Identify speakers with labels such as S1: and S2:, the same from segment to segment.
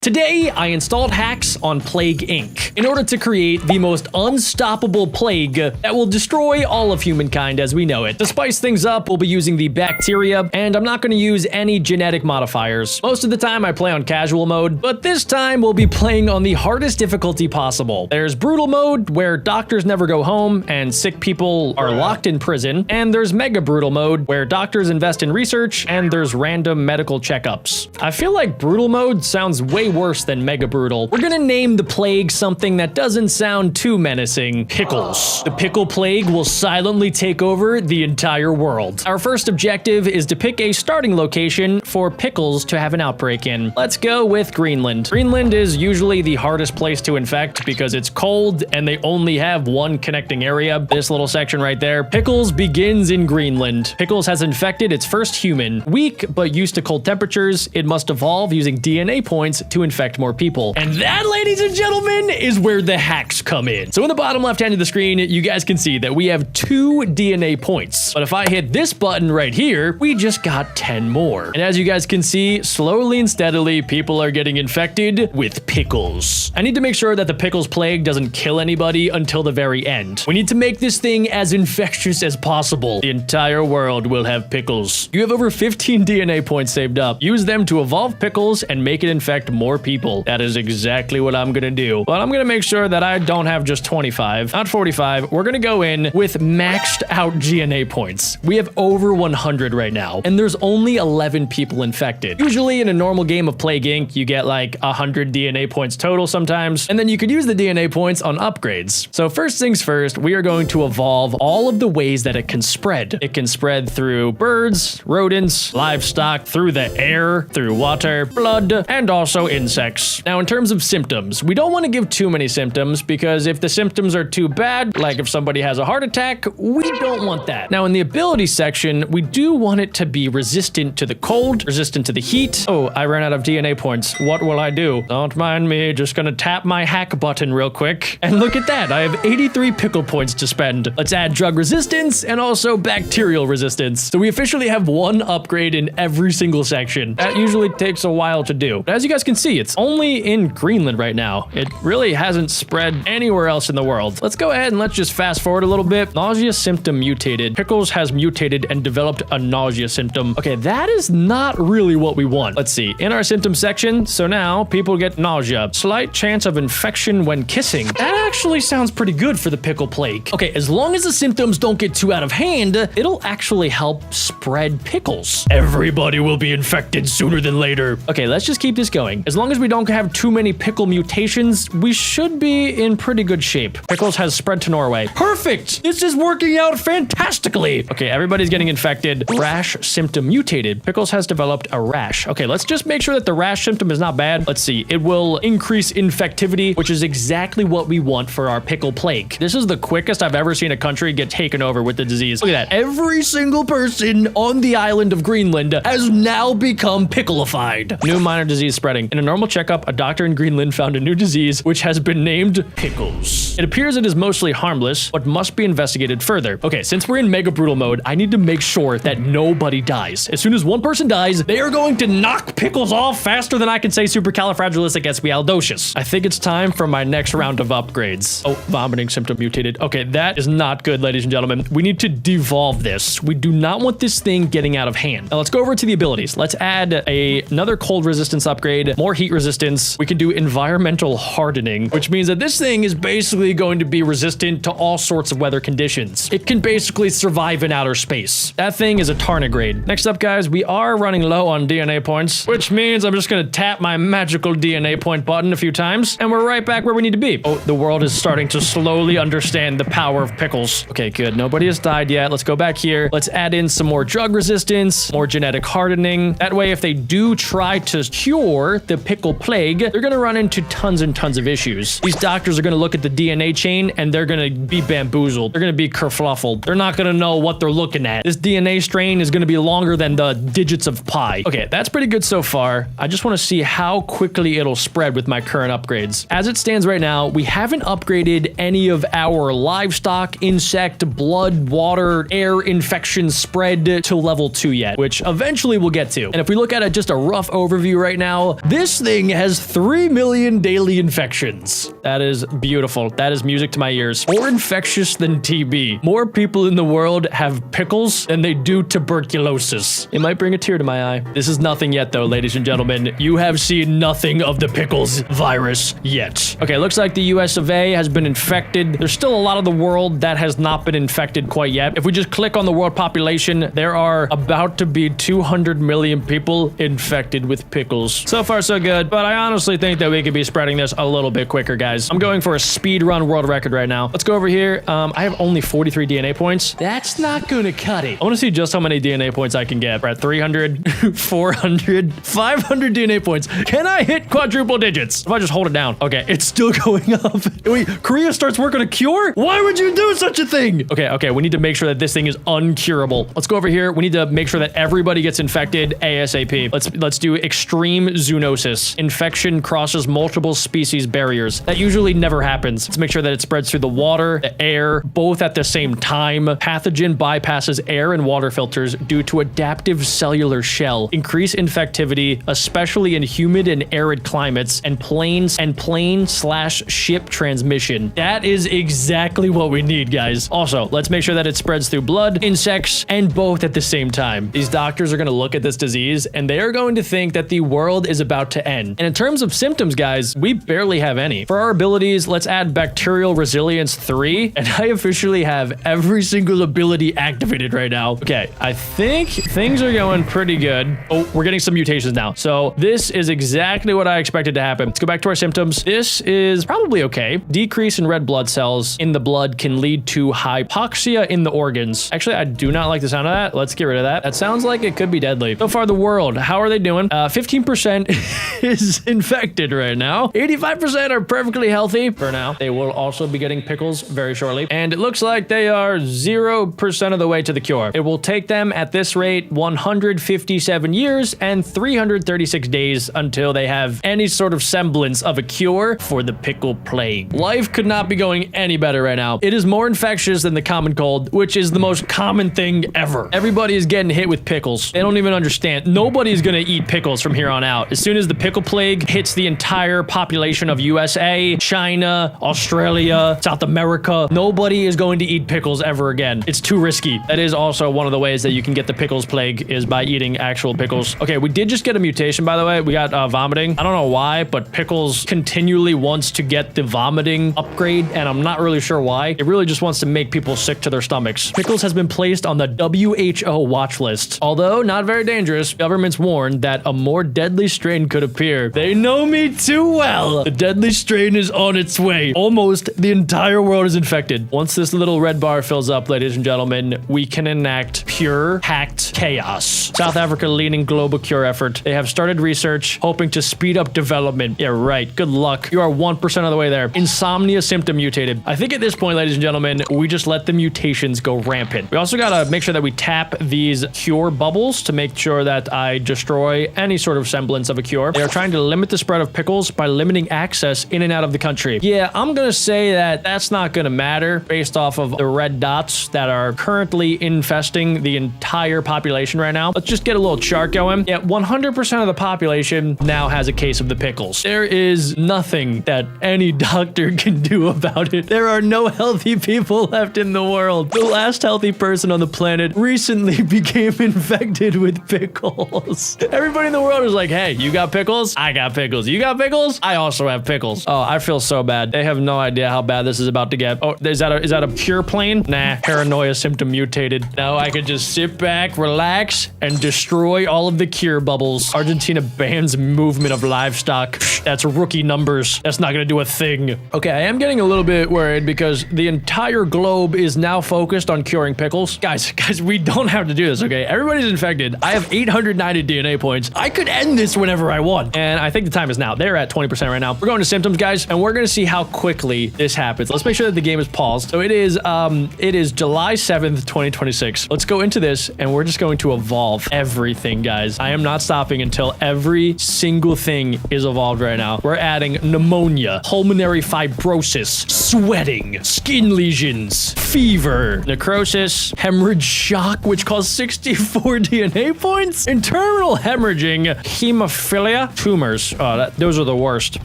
S1: Today, I installed hacks on Plague Inc. in order to create the most unstoppable plague that will destroy all of humankind as we know it. To spice things up, we'll be using the bacteria, and I'm not going to use any genetic modifiers. Most of the time, I play on casual mode, but this time we'll be playing on the hardest difficulty possible. There's brutal mode, where doctors never go home and sick people are locked in prison, and there's mega brutal mode, where doctors invest in research and there's random medical checkups. I feel like brutal mode sounds way worse than mega brutal. We're gonna name the plague something that doesn't sound too menacing. Pickles. The pickle plague will silently take over the entire world. Our first objective is to pick a starting location for pickles to have an outbreak in. Let's go with Greenland. Greenland is usually the hardest place to infect because it's cold and they only have one connecting area. This little section right there. Pickles begins in Greenland. Pickles has infected its first human. Weak, but used to cold temperatures, it must evolve using DNA points to infect more people. And that, ladies and gentlemen, is where the hacks come in. So in the bottom left hand of the screen, you guys can see that we have 2 DNA points. But if I hit this button right here, we just got 10 more. And as you guys can see, slowly and steadily, people are getting infected with pickles. I need to make sure that the pickles plague doesn't kill anybody until the very end. We need to make this thing as infectious as possible. The entire world will have pickles. You have over 15 DNA points saved up. Use them to evolve pickles and make it infect more people. That is exactly what I'm gonna do. But I'm gonna make sure that I don't have just 25, not 45. We're gonna go in with maxed out DNA points. We have over 100 right now, and there's only 11 people infected. Usually in a normal game of Plague Inc., you get like 100 DNA points total sometimes, and then you could use the DNA points on upgrades. So first things first, we are going to evolve all of the ways that it can spread. It can spread through birds, rodents, livestock, through the air, through water, blood, and also insects. Now, in terms of symptoms, we don't want to give too many symptoms because if the symptoms are too bad, like if somebody has a heart attack, we don't want that. Now, in the ability section, we do want it to be resistant to the cold, resistant to the heat. Oh, I ran out of DNA points. What will I do? Don't mind me, just gonna tap my hack button real quick. And look at that, I have 83 pickle points to spend. Let's add drug resistance and also bacterial resistance. So we officially have 1 upgrade in every single section. That usually takes a while to do. But as you guys can see, it's only in Greenland right now. It really hasn't spread anywhere else in the world. Let's go ahead and let's just fast forward a little bit. Nausea symptom mutated. Pickles has mutated and developed a nausea symptom. Okay, that is not really what we want. Let's see. In our symptom section, so now people get nausea. Slight chance of infection when kissing. That actually sounds pretty good for the pickle plague. Okay, as long as the symptoms don't get too out of hand, it'll actually help spread pickles. Everybody will be infected sooner than later. Okay, let's just keep this going. As long as we don't have too many pickle mutations, we should be in pretty good shape. Pickles has spread to Norway. Perfect! This is working out fantastically! Okay, everybody's getting infected. Rash symptom mutated. Pickles has developed a rash. Okay, let's just make sure that the rash symptom is not bad. Let's see. It will increase infectivity, which is exactly what we want for our pickle plague. This is the quickest I've ever seen a country get taken over with the disease. Look at that. Every single person on the island of Greenland has now become pickleified. New minor disease spreading. In a normal checkup, a doctor in Greenland found a new disease, which has been named pickles. It appears it is mostly harmless, but must be investigated further. Okay, since we're in mega brutal mode, I need to make sure that nobody dies. As soon as one person dies, they are going to knock pickles off faster than I can say supercalifragilisticexpialidocious. I think it's time for my next round of upgrades. Oh, vomiting symptom mutated. Okay, that is not good, ladies and gentlemen. We need to devolve this. We do not want this thing getting out of hand. Now let's go over to the abilities. Let's add another cold resistance upgrade, more heat resistance. We can do environmental hardening, which means that this thing is basically going to be resistant to all sorts of weather conditions. It can basically survive in outer space. That thing is a tardigrade. Next up, guys, we are running low on DNA points, which means I'm just gonna tap my magical DNA point button a few times, and we're right back where we need to be. Oh, the world is starting to slowly understand the power of pickles. Okay, good. Nobody has died yet. Let's go back here. Let's add in some more drug resistance, more genetic hardening. That way, if they do try to cure the pickle plague, they're gonna run into tons and tons of issues. These doctors are gonna look at the DNA chain and they're gonna be bamboozled. They're gonna be kerfluffled. They're not gonna know what they're looking at. This DNA strain is gonna be longer than the digits of pi. Okay, that's pretty good so far. I just wanna see how quickly it'll spread with my current upgrades. As it stands right now, we haven't upgraded any of our livestock, insect, blood, water, air infection spread to level 2 yet, which eventually we'll get to. And if we look at just a rough overview right now, this thing has 3 million daily infections. That is beautiful. That is music to my ears. More infectious than TB. More people in the world have pickles than they do tuberculosis. It might bring a tear to my eye. This is nothing yet though, ladies and gentlemen. You have seen nothing of the pickles virus yet. Okay, looks like the US of A has been infected. There's still a lot of the world that has not been infected quite yet. If we just click on the world population, there are about to be 200 million people infected with pickles. So far, so good, but I honestly think that we could be spreading this a little bit quicker, guys. I'm going for a speed run world record right now. Let's go over here. I have only 43 DNA points. That's not gonna cut it. I want to see just how many DNA points I can get. We're at 300, 400, 500 DNA points. Can I hit quadruple digits? If I just hold it down. Okay, it's still going up. Wait, Korea starts working a cure? Why would you do such a thing? Okay, we need to make sure that this thing is uncurable. Let's go over here. We need to make sure that everybody gets infected ASAP. Let's do extreme zoonosis. Infection crosses multiple species barriers. That usually never happens. Let's make sure that it spreads through the water, the air, both at the same time. Pathogen bypasses air and water filters due to adaptive cellular shell. Increase infectivity, especially in humid and arid climates, and plane/ship transmission. That is exactly what we need, guys. Also, let's make sure that it spreads through blood, insects, and both at the same time. These doctors are going to look at this disease and they are going to think that the world is about to end. And in terms of symptoms, guys, we barely have any. For our abilities, let's add bacterial resilience 3, and I officially have every single ability activated right now. Okay, I think things are going pretty good. Oh, we're getting some mutations now. So this is exactly what I expected to happen. Let's go back to our symptoms. This is probably okay. Decrease in red blood cells in the blood can lead to hypoxia in the organs. Actually, I do not like the sound of that. Let's get rid of that. That sounds like it could be deadly. So far, the world, how are they doing? 15% is infected right now. 85% are perfectly healthy for now. They will also be getting pickles very shortly. And it looks like they are 0% of the way to the cure. It will take them at this rate 157 years and 336 days until they have any sort of semblance of a cure for the pickle plague. Life could not be going any better right now. It is more infectious than the common cold, which is the most common thing ever. Everybody is getting hit with pickles. They don't even understand. Nobody's gonna eat pickles from here on out. As soon as the pickle plague hits the entire population of USA, China, Australia, South America, nobody is going to eat pickles ever again. It's too risky. That is also one of the ways that you can get the pickles plague is by eating actual pickles. Okay, we did just get a mutation, by the way. We got vomiting. I don't know why, but pickles continually wants to get the vomiting upgrade, and I'm not really sure why. It really just wants to make people sick to their stomachs. Pickles has been placed on the WHO watch list. Although not very dangerous, governments warned that a more deadly strain could appear. They know me too well. The deadly strain is on its way. Almost the entire world is infected. Once this little red bar fills up, ladies and gentlemen, we can enact pure hacked chaos. South Africa leading global cure effort. They have started research, hoping to speed up development. Yeah, right. Good luck. You are 1% of the way there. Insomnia symptom mutated. I think at this point, ladies and gentlemen, we just let the mutations go rampant. We also gotta make sure that we tap these cure bubbles to make sure that I destroy any sort of semblance of a cure. They are trying to limit the spread of pickles by limiting access in and out of the country. Yeah, I'm gonna say that that's not gonna matter based off of the red dots that are currently infesting the entire population right now. Let's just get a little chart going. Yeah, 100% of the population now has a case of the pickles. There is nothing that any doctor can do about it. There are no healthy people left in the world. The last healthy person on the planet recently became infected with pickles. Everybody in the world is like, hey, you got pickles? I got pickles. You got pickles? I also have pickles. Oh, I feel so bad. They have no idea how bad this is about to get. Oh, is that a pure plane? Nah, paranoia symptom mutated. Now I could just sit back, relax, and destroy all of the cure bubbles. Argentina bans movement of livestock. That's rookie numbers. That's not gonna do a thing. Okay, I am getting a little bit worried because the entire globe is now focused on curing pickles. Guys, we don't have to do this, okay? Everybody's infected. I have 890 DNA points. I could end this whenever I want. And I think the time is now. They're at 20% right now. We're going to symptoms, guys, and we're gonna see how quickly this happens. Let's make sure that the game is paused. So it is July 7th, 2026. Let's go into this and we're just going to evolve everything, guys. I am not stopping until every single thing is evolved right now. We're adding pneumonia, pulmonary fibrosis, sweating, skin lesions, fever, necrosis, hemorrhage shock, which caused 64 DNA points, and terminal hemorrhaging, hemophilia, tumors. Oh, those are the worst.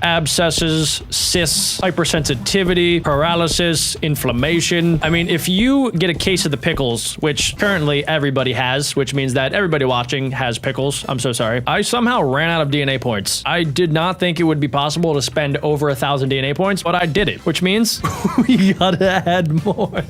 S1: Abscesses, cysts, hypersensitivity, paralysis, inflammation. I mean, if you get a case of the pickles, which currently everybody has, which means that everybody watching has pickles. I'm so sorry. I somehow ran out of DNA points. I did not think it would be possible to spend over 1,000 DNA points, but I did it, which means we gotta add more.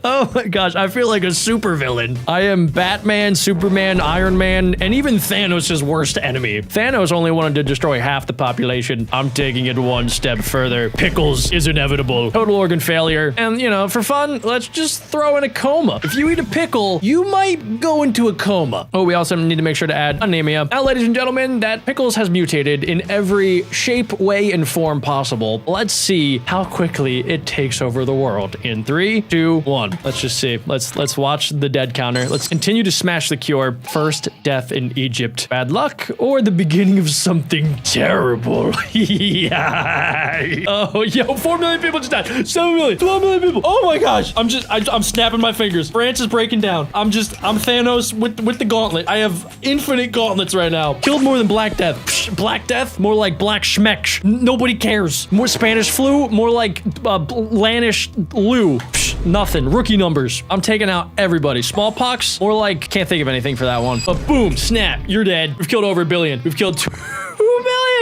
S1: Oh my gosh, I feel like a supervillain. I am Batman, Superman, Iron Man, and even Thanos' worst enemy. Thanos only wanted to destroy half the population. I'm taking it one step further. Pickles is inevitable. Total organ failure. And, you know, for fun, let's just throw in a coma. If you eat a pickle, you might go into a coma. Oh, we also need to make sure to add anemia. Now, ladies and gentlemen, that pickles has mutated in every shape, way, and form possible. Let's see how quickly it takes over the world. In 3, 2, 1. Let's just see. Let's watch the dead counter. Let's continue to smash the cure. First death in Egypt. Bad luck or the beginning of something terrible. Yeah. Oh, yo, 4 million people just died. 7 million, 12 million people. Oh my gosh. I'm snapping my fingers. France is breaking down. I'm Thanos with the gauntlet. I have infinite gauntlets right now. Killed more than Black Death. Psh, Black Death, more like Black Schmeck. Nobody cares. More Spanish flu, more like Lanish Lou. Psh, nothing. Rookie numbers. I'm taking out everybody. Smallpox, more like, can't think of anything for that one. But boom, snap, you're dead. We've killed over 1 billion. We've killed 2 million.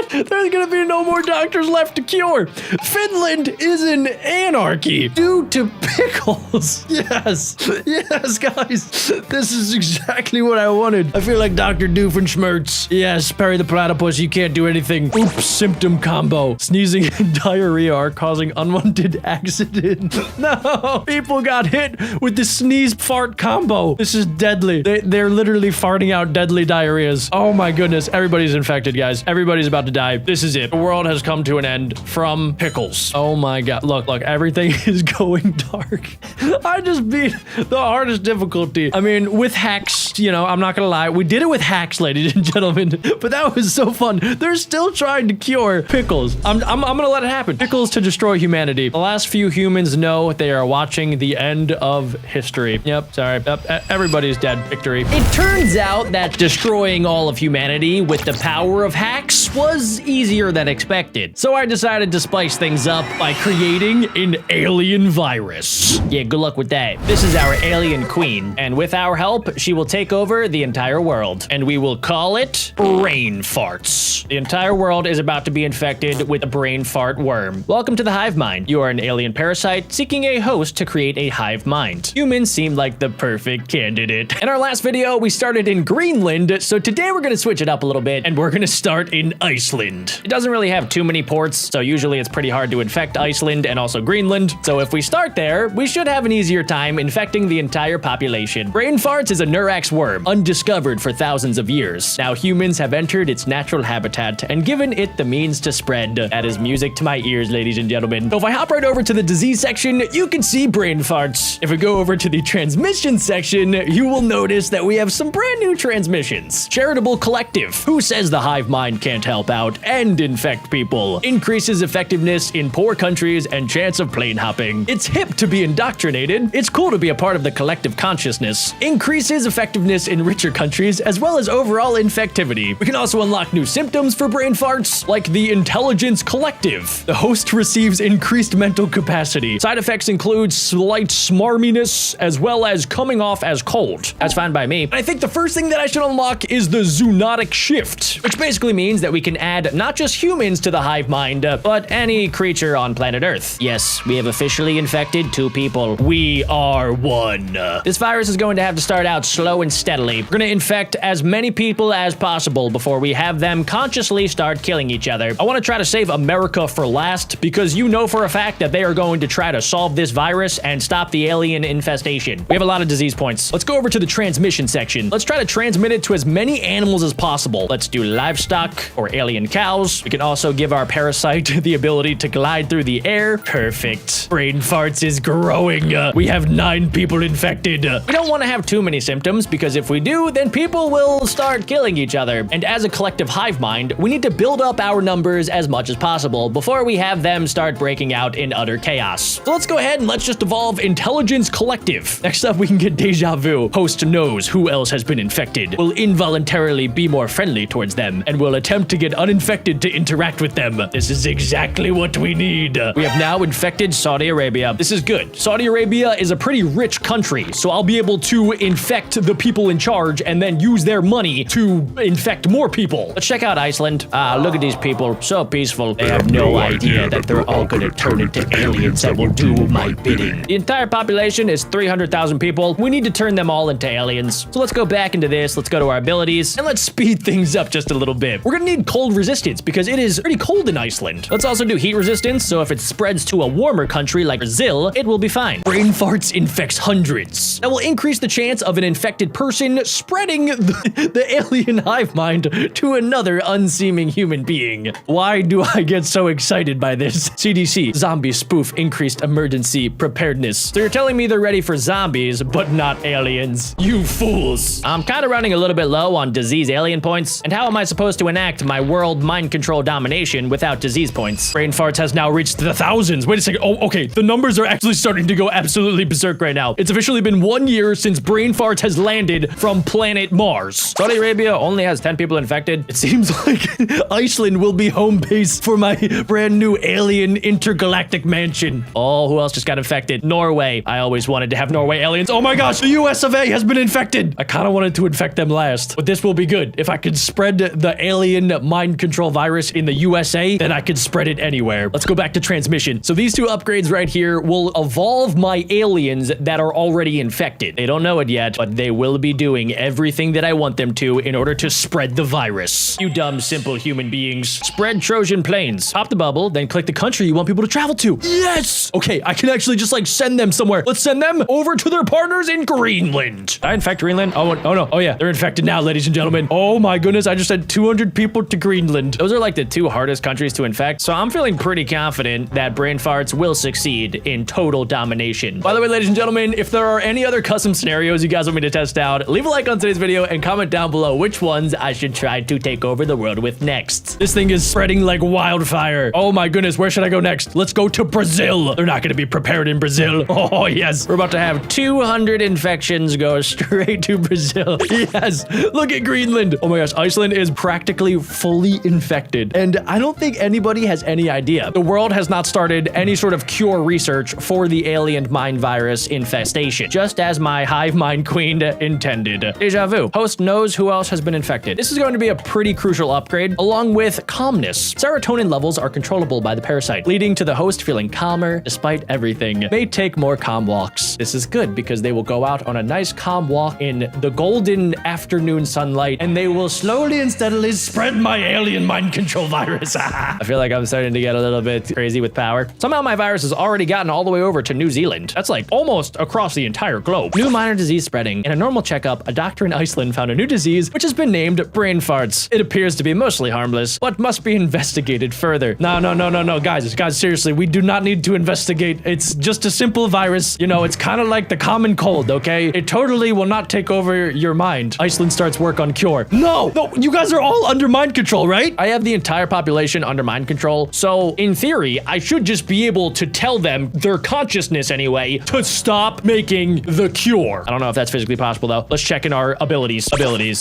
S1: There's gonna be no more doctors left to cure. Finland is in anarchy due to pickles. Yes, yes, guys. This is exactly what I wanted. I feel like Dr. Doofenshmirtz. Yes, Perry the Platypus, you can't do anything. Oops, symptom combo. Sneezing and diarrhea are causing unwanted accident. No, people got hit with the sneeze fart combo. This is deadly. They're literally farting out deadly diarrheas. Oh my goodness, everybody's infected, guys. Everybody's about to die. This is it. The world has come to an end from pickles. Oh my god. Look, everything is going dark. I just beat the hardest difficulty. I mean, with hacks, you know, I'm not gonna lie. We did it with hacks, ladies and gentlemen, but that was so fun. They're still trying to cure pickles. I'm gonna let it happen. Pickles to destroy humanity. The last few humans know they are watching the end of history. Yep, sorry. Yep, everybody's dead. Victory. It turns out that destroying all of humanity with the power of hacks was easier than expected. So I decided to spice things up by creating an alien virus. Yeah, good luck with that. This is our alien queen, and with our help, she will take over the entire world, and we will call it brain farts. The entire world is about to be infected with a brain fart worm. Welcome to the hive mind. You are an alien parasite seeking a host to create a hive mind. Humans seem like the perfect candidate. In our last video, we started in Greenland, so today we're gonna switch it up a little bit, and we're gonna start in Iceland. It doesn't really have too many ports, so usually it's pretty hard to infect Iceland and also Greenland. So if we start there, we should have an easier time infecting the entire population. Brain farts is a Neurax worm, undiscovered for thousands of years. Now humans have entered its natural habitat and given it the means to spread. That is music to my ears, ladies and gentlemen. So if I hop right over to the disease section, you can see brain farts. If we go over to the transmission section, you will notice that we have some brand new transmissions. Charitable Collective. Who says the hive mind can't help out and infect people? Increases effectiveness in poor countries and chance of plane hopping. It's hip to be indoctrinated. It's cool to be a part of the collective consciousness. Increases effectiveness in richer countries as well as overall infectivity. We can also unlock new symptoms for brain farts, like the Intelligence Collective. The host receives increased mental capacity. Side effects include slight smarminess as well as coming off as cold. That's fine by me. I think the first thing that I should unlock is the zoonotic shift, which basically means that we can add not just humans to the hive mind, but any creature on planet Earth. Yes, we have officially infected 2 people. We are 1. This virus is going to have to start out slow and steadily. We're going to infect as many people as possible before we have them consciously start killing each other. I want to try to save America for last because you know for a fact that they are going to try to solve this virus and stop the alien infestation. We have a lot of disease points. Let's go over to the transmission section. Let's try to transmit it to as many animals as possible. Let's do livestock, or alien cows. We can also give our parasite the ability to glide through the air. Perfect. Brain farts is growing. We have 9 people infected. We don't want to have too many symptoms because if we do, then people will start killing each other. And as a collective hive mind, we need to build up our numbers as much as possible before we have them start breaking out in utter chaos. So let's go ahead and let's just evolve Intelligence Collective. Next up, we can get Deja Vu. Host knows who else has been infected, will involuntarily be more friendly towards them, and will attempt to get uninfected to interact with them. This is exactly what we need. We have now infected Saudi Arabia. This is good. Saudi Arabia is a pretty rich country, so I'll be able to infect the people in charge and then use their money to infect more people. Let's check out Iceland. Look at these people, so peaceful. They have no idea that they're all gonna turn into aliens that will do my bidding. The entire population is 300,000 people. We need to turn them all into aliens. So let's go back into this. Let's go to our abilities and let's speed things up just a little bit. We're gonna need cold resistance because it is pretty cold in Iceland. Let's also do heat resistance, so if it spreads to a warmer country like Brazil, it will be fine. Brain farts infects hundreds. That will increase the chance of an infected person spreading the alien hive mind to another unseeming human being. Why do I get so excited by this? CDC, zombie spoof increased emergency preparedness. So you're telling me they're ready for zombies, but not aliens. You fools. I'm kind of running a little bit low on disease alien points. And how am I supposed to enact my world mind control domination without disease points? Brain farts has now reached the thousands. Wait a second. Oh, okay. The numbers are actually starting to go absolutely berserk right now. It's officially been 1 year since Brain farts has landed from planet Mars. Saudi Arabia only has 10 people infected. It seems like Iceland will be home base for my brand new alien intergalactic mansion. Oh, who else just got infected? Norway. I always wanted to have Norway aliens. Oh my gosh, the US of A has been infected. I kind of wanted to infect them last, but this will be good. If I could spread the alien mind control virus in the USA, then I could spread it anywhere. Let's go back to transmission. So these two upgrades right here will evolve my aliens that are already infected. They don't know it yet, but they will be doing everything that I want them to in order to spread the virus. You dumb, simple human beings. Spread Trojan planes. Pop the bubble, then click the country you want people to travel to. Yes! Okay, I can actually just like send them somewhere. Let's send them over to their partners in Greenland. Did I infect Greenland? Oh no. Oh yeah, they're infected now, ladies and gentlemen. Oh my goodness, I just sent 200 people to Greenland. Those are like the 2 hardest countries to infect, so I'm feeling pretty confident that brain farts will succeed in total domination. By the way, ladies and gentlemen, if there are any other custom scenarios you guys want me to test out, leave a like on today's video and comment down below which ones I should try to take over the world with next. This thing is spreading like wildfire. Oh my goodness, where should I go next? Let's go to Brazil. They're not gonna be prepared in Brazil. Oh yes, we're about to have 200 infections go straight to Brazil. Yes, look at Greenland. Oh my gosh, Iceland is practically fully infected. And I don't think anybody has any idea. The world has not started any sort of cure research for the alien mind virus infestation, just as my hive mind queen intended. Deja vu. Host knows who else has been infected. This is going to be a pretty crucial upgrade, along with calmness. Serotonin levels are controllable by the parasite, leading to the host feeling calmer despite everything. May take more calm walks. This is good because they will go out on a nice calm walk in the golden afternoon sunlight, and they will slowly and steadily spread my alien mind control virus. I feel like I'm starting to get a little bit crazy with power. Somehow my virus has already gotten all the way over to New Zealand. That's like almost across the entire globe. New minor disease spreading. In a normal checkup, a doctor in Iceland found a new disease, which has been named brain farts. It appears to be mostly harmless, but must be investigated further. No, guys, seriously, we do not need to investigate. It's just a simple virus. You know, it's kind of like the common cold, okay? It totally will not take over your mind. Iceland starts work on cure. No, you guys are all under mind control, right? I have the entire population under mind control, so in theory, I should just be able to tell them, their consciousness anyway, to stop making the cure. I don't know if that's physically possible though. Let's check in our abilities.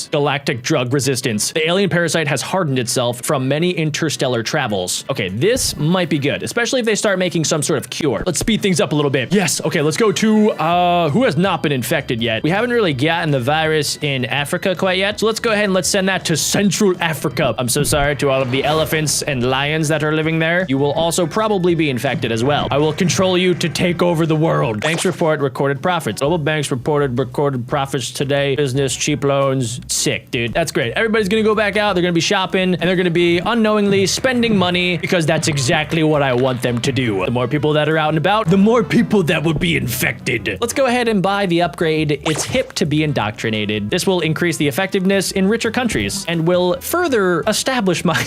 S1: Galactic drug resistance. The alien parasite has hardened itself from many interstellar travels. Okay, this might be good, especially if they start making some sort of cure. Let's speed things up a little bit. Yes, okay, let's go to, who has not been infected yet? We haven't really gotten the virus in Africa quite yet, so let's go ahead and let's send that to Central Africa. I'm so sorry to all of the elephants and lions that are living there. You will also probably be infected as well. I will control you to take over the world. Banks report recorded profits. Global banks reported profits today. Business, cheap loans. Sick, dude. That's great. Everybody's gonna go back out. They're gonna be shopping and they're gonna be unknowingly spending money because that's exactly what I want them to do. The more people that are out and about, the more people that will be infected. Let's go ahead and buy the upgrade. It's hip to be indoctrinated. This will increase the effectiveness in richer countries and will further further establish my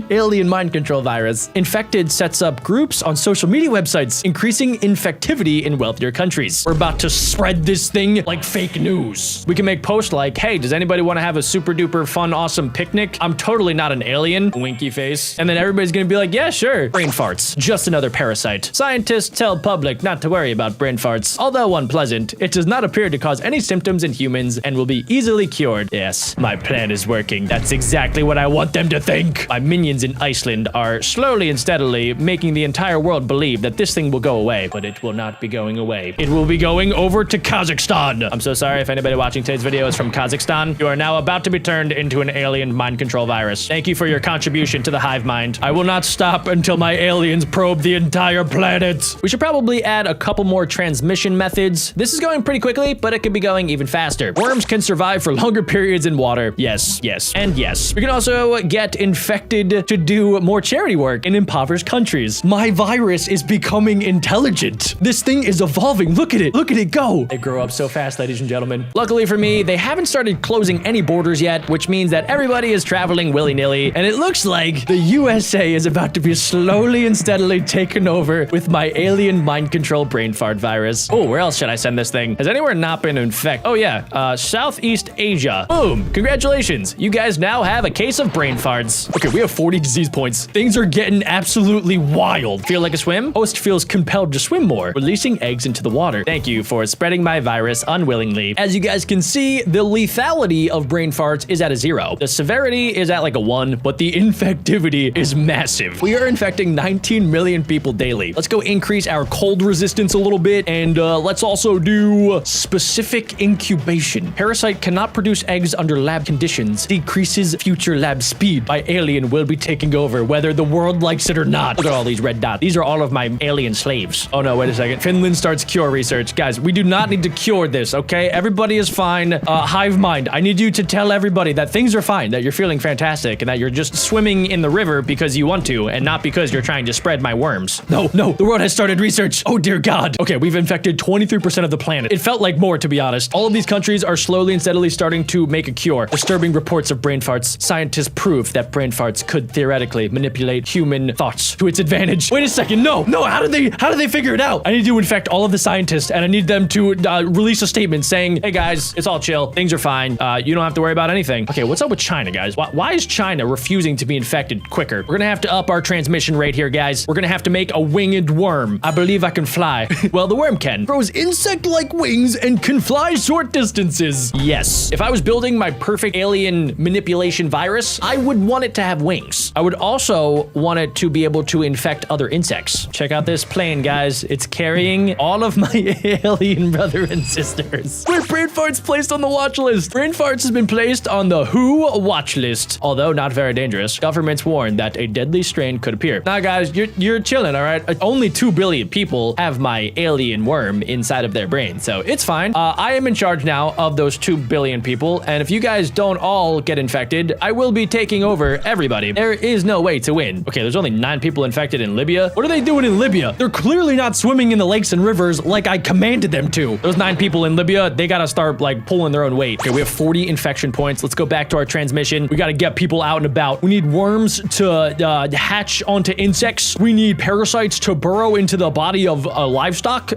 S1: alien mind control virus. Infected sets up groups on social media websites, increasing infectivity in wealthier countries. We're about to spread this thing like fake news. We can make posts like, hey, does anybody want to have a super duper fun, awesome picnic? I'm totally not an alien. Winky face. And then everybody's gonna be like, yeah, sure. Brain farts. Just another parasite. Scientists tell public not to worry about brain farts. Although unpleasant, it does not appear to cause any symptoms in humans and will be easily cured. Yes, my plan is working. That's exactly what I want them to think. My minions in Iceland are slowly and steadily making the entire world believe that this thing will go away, but it will not be going away. It will be going over to Kazakhstan. I'm so sorry if anybody watching today's video is from Kazakhstan. You are now about to be turned into an alien mind control virus. Thank you for your contribution to the hive mind. I will not stop until my aliens probe the entire planet. We should probably add a couple more transmission methods. This is going pretty quickly, but it could be going even faster. Worms can survive for longer periods in water. Yes, yes, and yes. We can also get infected to do more charity work in impoverished countries. My virus is becoming intelligent. This thing is evolving. Look at it. Look at it go. They grow up so fast, ladies and gentlemen. Luckily for me, they haven't started closing any borders yet, which means that everybody is traveling willy-nilly, and it looks like the USA is about to be slowly and steadily taken over with my alien mind control brain fart virus. Oh, where else should I send this thing? Has anywhere not been infected? Oh yeah, Southeast Asia. Boom, congratulations. You guys now have a case of brain farts. Okay, we have 40 disease points. Things are getting absolutely wild. Feel like a swim? Host feels compelled to swim more, releasing eggs into the water. Thank you for spreading my virus unwillingly. As you guys can see, the lethality of brain farts is at a 0. The severity is at like a 1, but the infectivity is massive. We are infecting 19 million people daily. Let's go increase our cold resistance a little bit, and let's also do specific incubation. Parasite cannot produce eggs under lab conditions. Decreases future lab speed. My alien will be taking over, whether the world likes it or not. Look at all these red dots. These are all of my alien slaves. Oh no, wait a second. Finland starts cure research. Guys, we do not need to cure this, okay? Everybody is fine. Hive mind, I need you to tell everybody that things are fine, that you're feeling fantastic, and that you're just swimming in the river because you want to, and not because you're trying to spread my worms. No, no, the world has started research. Oh dear God. Okay, we've infected 23% of the planet. It felt like more, to be honest. All of these countries are slowly and steadily starting to make a cure. Disturbing reports of brain farts. Scientists prove that brain farts could theoretically manipulate human thoughts to its advantage. Wait a second, no, how did they figure it out? I need to infect all of the scientists, and I need them to release a statement saying, hey guys, it's all chill. Things are fine. You don't have to worry about anything. Okay, what's up with China, guys? Why is China refusing to be infected quicker? We're gonna have to up our transmission rate here, guys. We're gonna have to make a winged worm. I believe I can fly. Well, the worm can. Grows insect-like wings and can fly short distances. Yes. If I was building my perfect alien manipulation virus, I would want it to have wings. I would also want it to be able to infect other insects. Check out this plane, guys. It's carrying all of my alien brother and sisters. With brain farts placed on the watch list. Brain farts has been placed on the WHO watch list. Although not very dangerous, governments warn that a deadly strain could appear. Now, guys, you're chilling, all right? Only 2 billion people have my alien worm inside of their brain, so it's fine. I am in charge now of those 2 billion people, and if you guys don't all get infected, I will be taking over everybody. There is no way to win. Okay, there's only 9 people infected in Libya. What are they doing in Libya? They're clearly not swimming in the lakes and rivers like I commanded them to. Those 9 people in Libya, they gotta start like pulling their own weight. Okay, we have 40 infection points. Let's go back to our transmission. We gotta get people out and about. We need worms to hatch onto insects. We need parasites to burrow into the body of livestock.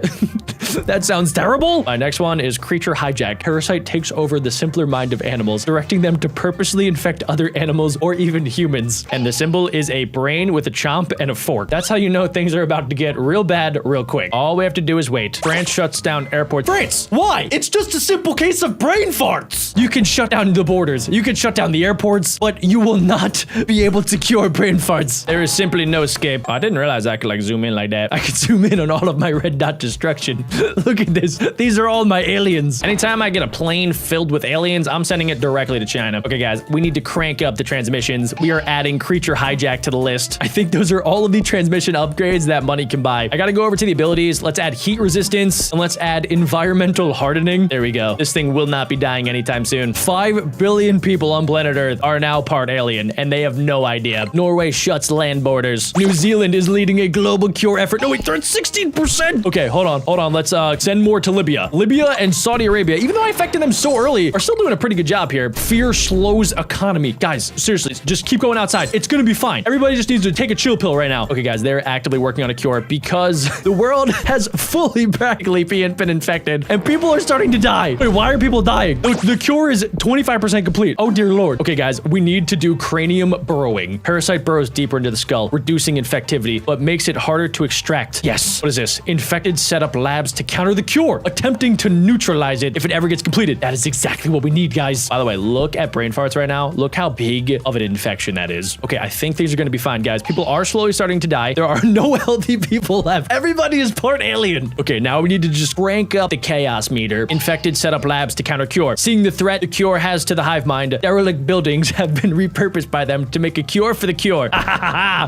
S1: That sounds terrible. My next one is creature hijack. Parasite takes over the simpler mind of animals, directing them to purposely infect other animals or even humans. And the symbol is a brain with a chomp and a fork. That's how you know things are about to get real bad real quick. All we have to do is wait. France shuts down airports. France, why? It's just a simple case of brain farts. You can shut down the borders. You can shut down the airports, but you will not be able to cure brain farts. There is simply no escape. I didn't realize I could like zoom in like that. I could zoom in on all of my red dot destruction. Look at this. These are all my aliens. Anytime I get a plane filled with aliens, I'm sending it directly to China. Okay, guys, we need to crank up the transmissions. We are adding creature hijack to the list. I think those are all of the transmission upgrades that money can buy. I gotta go over to the abilities. Let's add heat resistance and let's add environmental hardening. There we go. This thing will not be dying anytime soon. 5 billion people on planet Earth are now part alien, and they have no idea. Norway shuts land borders. New Zealand is leading a global cure effort. No, wait, they're at 16%. Okay, hold on. Let's send more to Libya. Libya and Saudi Arabia, even though I affected them so early, are still doing a pretty good job here. Fear slows economy. Guys, seriously, just keep going outside. It's gonna be fine. Everybody just needs to take a chill pill right now. Okay, guys, they're actively working on a cure because the world has fully practically been infected and people are starting to die. Wait, why are people dying? The cure is 25% complete. Oh, dear Lord. Okay, guys, we need to do cranium burrowing. Parasite burrows deeper into the skull, reducing infectivity, but makes it harder to extract. Yes. What is this? Infected set up labs to counter the cure, attempting to neutralize it if it ever gets completed. That is exactly what we need, guys. By the way, look at brain farts right now. Look how big of an infection that is. Okay, I think things are going to be fine, guys. People are slowly starting to die. There are no healthy people left. Everybody is part alien. Okay, now we need to just crank up the chaos meter. Infected set up labs to counter cure. Seeing the threat the cure has to the hive mind, derelict buildings have been repurposed by them to make a cure for the cure.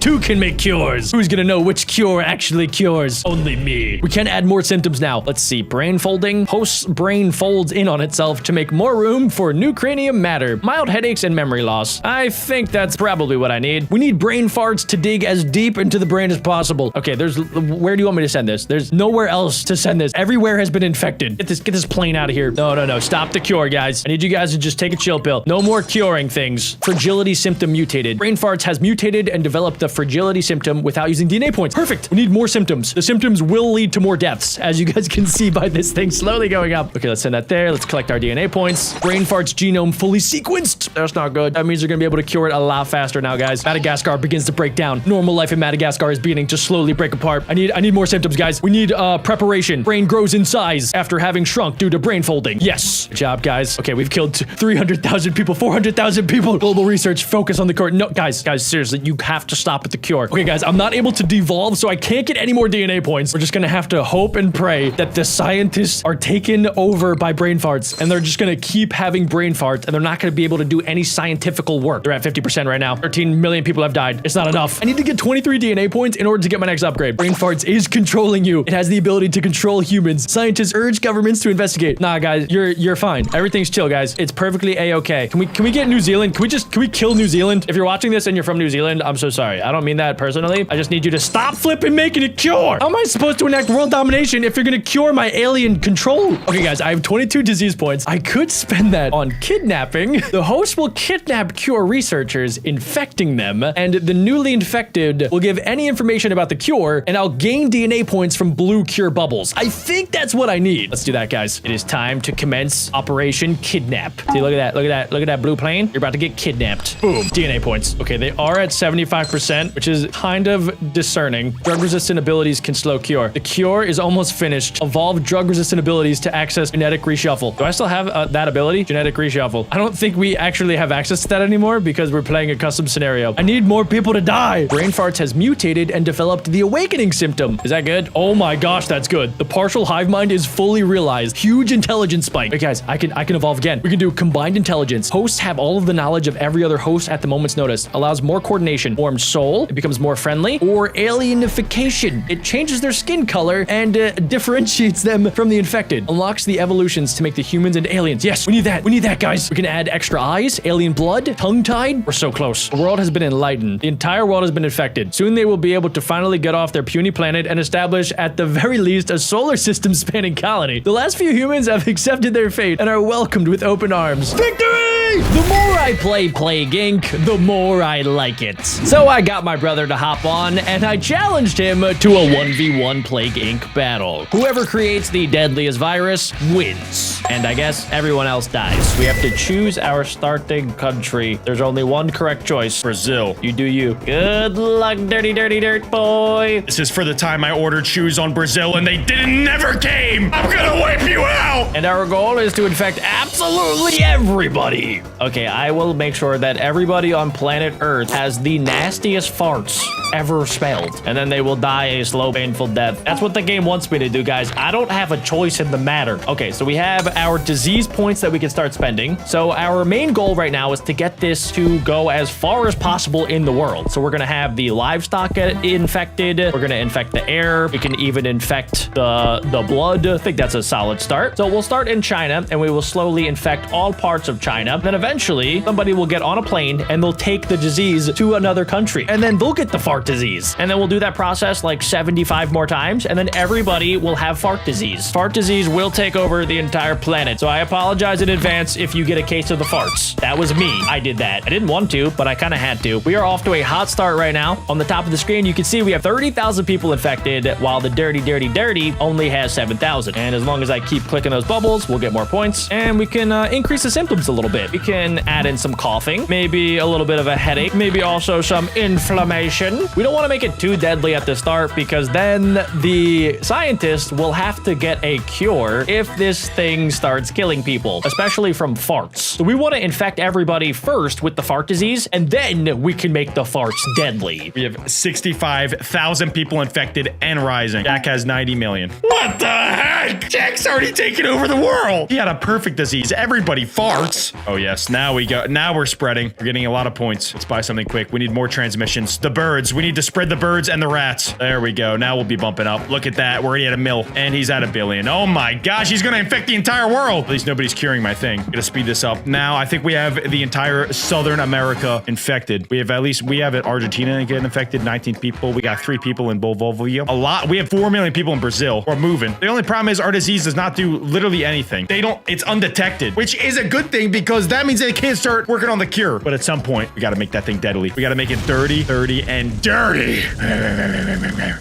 S1: Two can make cures. Who's gonna know which cure actually cures? Only me. We can add more symptoms now. Let's see. Brain folding. Host's brain folds in on itself to make more room for new cranium matter. Mild headaches and memory loss. I think that's probably what I need. We need brain farts to dig as deep into the brain as possible. Okay, where do you want me to send this? There's nowhere else to send this. Everywhere has been infected. Get this plane out of here. No. Stop the cure, guys. I need you guys to just take a chill pill. No more curing things. Fragility symptom mutated. Brain farts has mutated and developed the fragility symptom without using DNA points. Perfect. We need more symptoms. The symptoms will lead to more deaths, as you guys can see by this thing slowly going up. Okay, let's send that there. Let's collect our DNA points. Brain farts genome fully sequenced. That's not good. That means they're gonna be able to cure it a lot faster now, guys. Madagascar begins to break down. Normal life in Madagascar is beginning to slowly break apart. I need more symptoms, guys. We need preparation. Brain grows in size after having shrunk due to brain folding. Yes. Good job, guys. Okay, we've killed 300,000 people, 400,000 people. Global research, focus on the cure. No, guys, seriously, you have to stop with the cure. Okay, guys, I'm not able to devolve, so I can't get any more DNA points. We're just gonna have to hope and pray that the scientists are taken over by brain farts, and they're just gonna keep having brain farts, and they're not gonna be able to do any scientifical work. They're at 50% right now. 13 million people have died. It's not enough. I need to get 23 DNA points in order to get my next upgrade. Brain farts is controlling you. It has the ability to control humans. Scientists urge governments to investigate. Nah, guys, you're fine. Everything's chill, guys. It's perfectly a-okay. Can we get New Zealand? Can we kill New Zealand? If you're watching this and you're from New Zealand, I'm so sorry. I don't mean that personally. I just need you to stop flipping making a cure. How am I supposed to enact world domination if you're gonna cure my alien control? Okay, guys, I have 22 disease points. I could spend that on kidnapping. The host will kidnap cure researchers, infecting them, and the newly infected will give any information about the cure, and I'll gain DNA points from blue cure bubbles. I think that's what I need. Let's do that, guys. It is time to commence Operation Kidnap. See, look at that blue plane. You're about to get kidnapped. Boom. DNA points. Okay, they are at 75%, which is kind of discerning. Drug-resistant abilities can slow cure. The cure is almost finished. Evolve drug-resistant abilities to access genetic reshuffle. Do I still have that ability? Genetic reshuffle. I don't think we actually have access to that anymore because we're playing a custom scenario. I need more people to die. Brain farts has mutated and developed the awakening symptom. Is that good? Oh my gosh, that's good. The partial hive mind is fully realized. Huge intelligence spike. Okay, guys, I can evolve again. We can do combined intelligence. Hosts have all of the knowledge of every other host at the moment's notice. Allows more coordination. Forms soul. It becomes more friendly. Or alienification. It changes their skin color and differentiates them from the infected. Unlocks the evolutions to make the humans and aliens. Yes, we need that. We need that, guys. We can add extra eyes, alien blood, tongue-tied. We're so close. The world has been enlightened. The entire world has been infected. Soon they will be able to finally get off their puny planet and establish, at the very least, a solar system spanning colony. The last few humans have accepted their fate and are welcomed with open arms. Victory! The more I play Plague Inc., the more I like it. So I got my brother to hop on, and I challenged him to a 1v1 Plague Inc. battle. Whoever creates the deadliest virus wins. And I guess everyone else dies. We have to choose our starting country. There's only one correct choice. Brazil. You do you. Good luck, dirty dirt boy.
S2: This is for the time I ordered shoes on Brazil and they never came. I'm gonna wipe you out.
S1: And our goal is to infect absolutely everybody. Okay, I will make sure that everybody on planet Earth has the nastiest farts ever spelled. And then they will die a slow, painful death. That's what the game wants me to do, guys. I don't have a choice in the matter. Okay, so we have our disease points that we can start spending. So our main goal right now is to get this to go as far as possible in the world. So we're gonna have the livestock get infected. We're gonna infect the air. We can even infect the blood. I think that's a solid start. So we'll start in China, and we will slowly infect all parts of China. Then eventually somebody will get on a plane and they'll take the disease to another country. And then they'll get the fart disease. And then we'll do that process like 75 more times. And then everybody will have fart disease. Fart disease will take over the entire planet. So I apologize in advance if you get a case of the farts. That was me. I did that. I didn't want to, but I kind of had to. We are off to a hot start right now. On the top of the screen, you can see we have 30,000 people infected, while the dirty only has 7,000. And as long as I keep clicking those bubbles, we'll get more points. And we can increase the symptoms a little bit. We can add in some coughing, maybe a little bit of a headache, maybe also some inflammation. We don't want to make it too deadly at the start because then the scientists will have to get a cure if this thing starts killing people, especially from farts. So we want to infect everybody first with the fart disease, and then we can make the farts deadly.
S2: We have 65,000 people infected and rising. Jack has 90 million. What the heck? Jack's already taken over the world. He had a perfect disease. Everybody farts. Oh yes, now we're spreading. We're getting a lot of points. Let's buy something quick. We need more transmissions. The birds. We need to spread the birds and the rats. There we go. Now we'll be bumping up. Look at that. We're already at a mil, and he's at a billion. Oh my gosh, he's gonna infect the entire world. At least nobody's curing my thing. Gotta speed this up. Now I think we have the entire Southern America infected. We have Argentina getting infected, 19 people. We got 3 people in Bolivia. A lot. We have 4 million people in Brazil. We're moving. The only problem is our disease does not do literally anything. It's undetected, which is a good thing because that means they can't start working on the cure. But at some point, we gotta make that thing deadly. We gotta make it dirty, and dirty.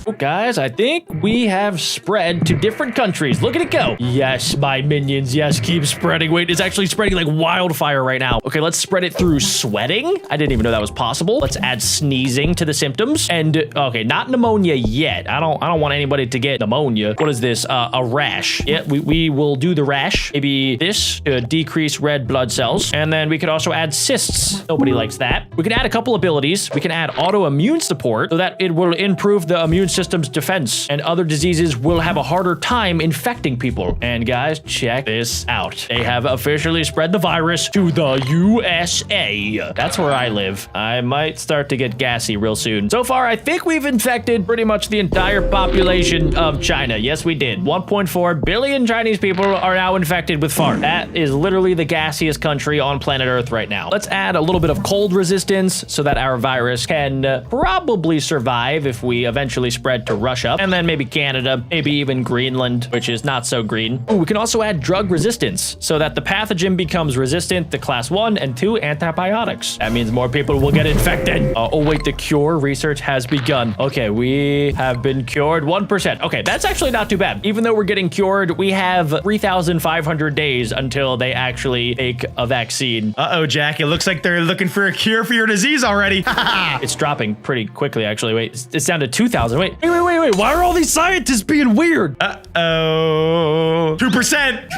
S1: Well, guys, I think we have spread to different countries. Look at it go. Yes, my minions. Yes, keep spreading. Wait, it's actually spreading like wildfire right now. Okay, let's spread it through sweating. I didn't even know that was possible. Let's add sneezing to the symptoms. And okay, not pneumonia yet. I don't want anybody to get pneumonia. What is this? A rash. Yeah, we will do the rash. Maybe this to decrease red blood cells. And then we could also add cysts. Nobody likes that. We can add a couple abilities. We can add autoimmune support so that it will improve the immune system's defense, and other diseases will have a harder time infecting people. And guys, check this out. They have officially spread the virus to the USA. That's where I live. I might start to get gassy real soon. So far, I think we've infected pretty much the entire population of China. Yes, we did. 1.4 billion Chinese people are now infected with fart. That is literally the gassiest country on planet Earth right now. Let's add a little bit of cold resistance so that our virus can probably survive if we eventually spread to Russia, and then maybe Canada, maybe even Greenland, which is not so green. Ooh, we can also add drug resistance so that the pathogen becomes resistant to class 1 and 2 antibiotics. That means more people will get infected. Oh wait, the cure research has begun. Okay, we have been cured 1%. Okay, that's actually not too bad. Even though we're getting cured, we have 3,500 days until they actually make a vaccine.
S2: Uh-oh, Jack, it looks like they're looking for a cure for your disease already.
S1: It's dropping pretty quickly, actually. Wait, it's down to 2,000. Wait. Why are all these scientists being weird?
S2: Uh-oh. 2%.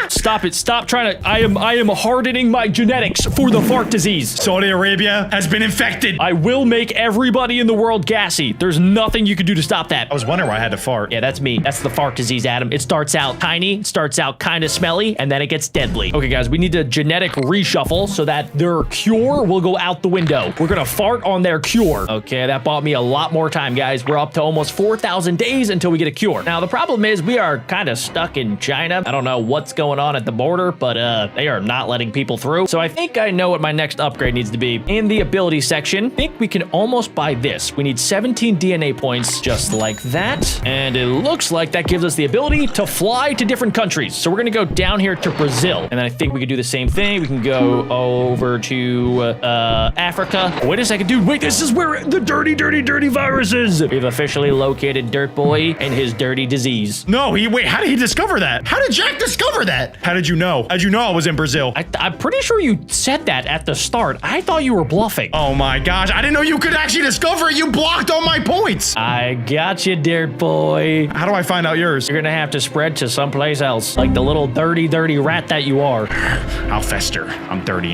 S1: Stop it. Stop trying to. I am hardening my genetics for the fart disease.
S2: Saudi Arabia has been infected.
S1: I will make everybody in the world gassy. There's nothing you can do to stop that.
S2: I was wondering why I had to fart.
S1: Yeah, that's me. That's the fart disease, Adam. It starts out tiny, starts out kind of smelly, and then it gets deadly. Okay, guys, we need a genetic reshuffle so that their cure will go out the window. We're gonna fart on their cure. Okay, that bought me a lot more time, guys. We're up to almost 4,000 days until we get a cure. Now, the problem is we are kind of stuck in China. I don't know what's going on at the border, but they are not letting people through. So I think I know what my next upgrade needs to be. In the ability section, I think we can almost buy this. We need 17 DNA points, just like that. And it looks like that gives us the ability to fly to different countries. So we're gonna go down here to Brazil. And then I think we can do the same thing. We can go over to Africa. Wait a second, dude. Wait, this is where the dirty virus is. We've officially located Dirt Boy and his dirty disease.
S2: No, wait, how did he discover that? How did Jack discover that? How did you know? How'd you know I was in Brazil?
S1: I'm pretty sure you said that at the start. I thought you were bluffing.
S2: Oh my gosh, I didn't know you could actually discover it. You blocked all my points.
S1: I got you, Dirt Boy.
S2: How do I find out yours?
S1: You're gonna have to spread to someplace else, like the little dirty rat that you are.
S2: I'll fester. I'm dirty.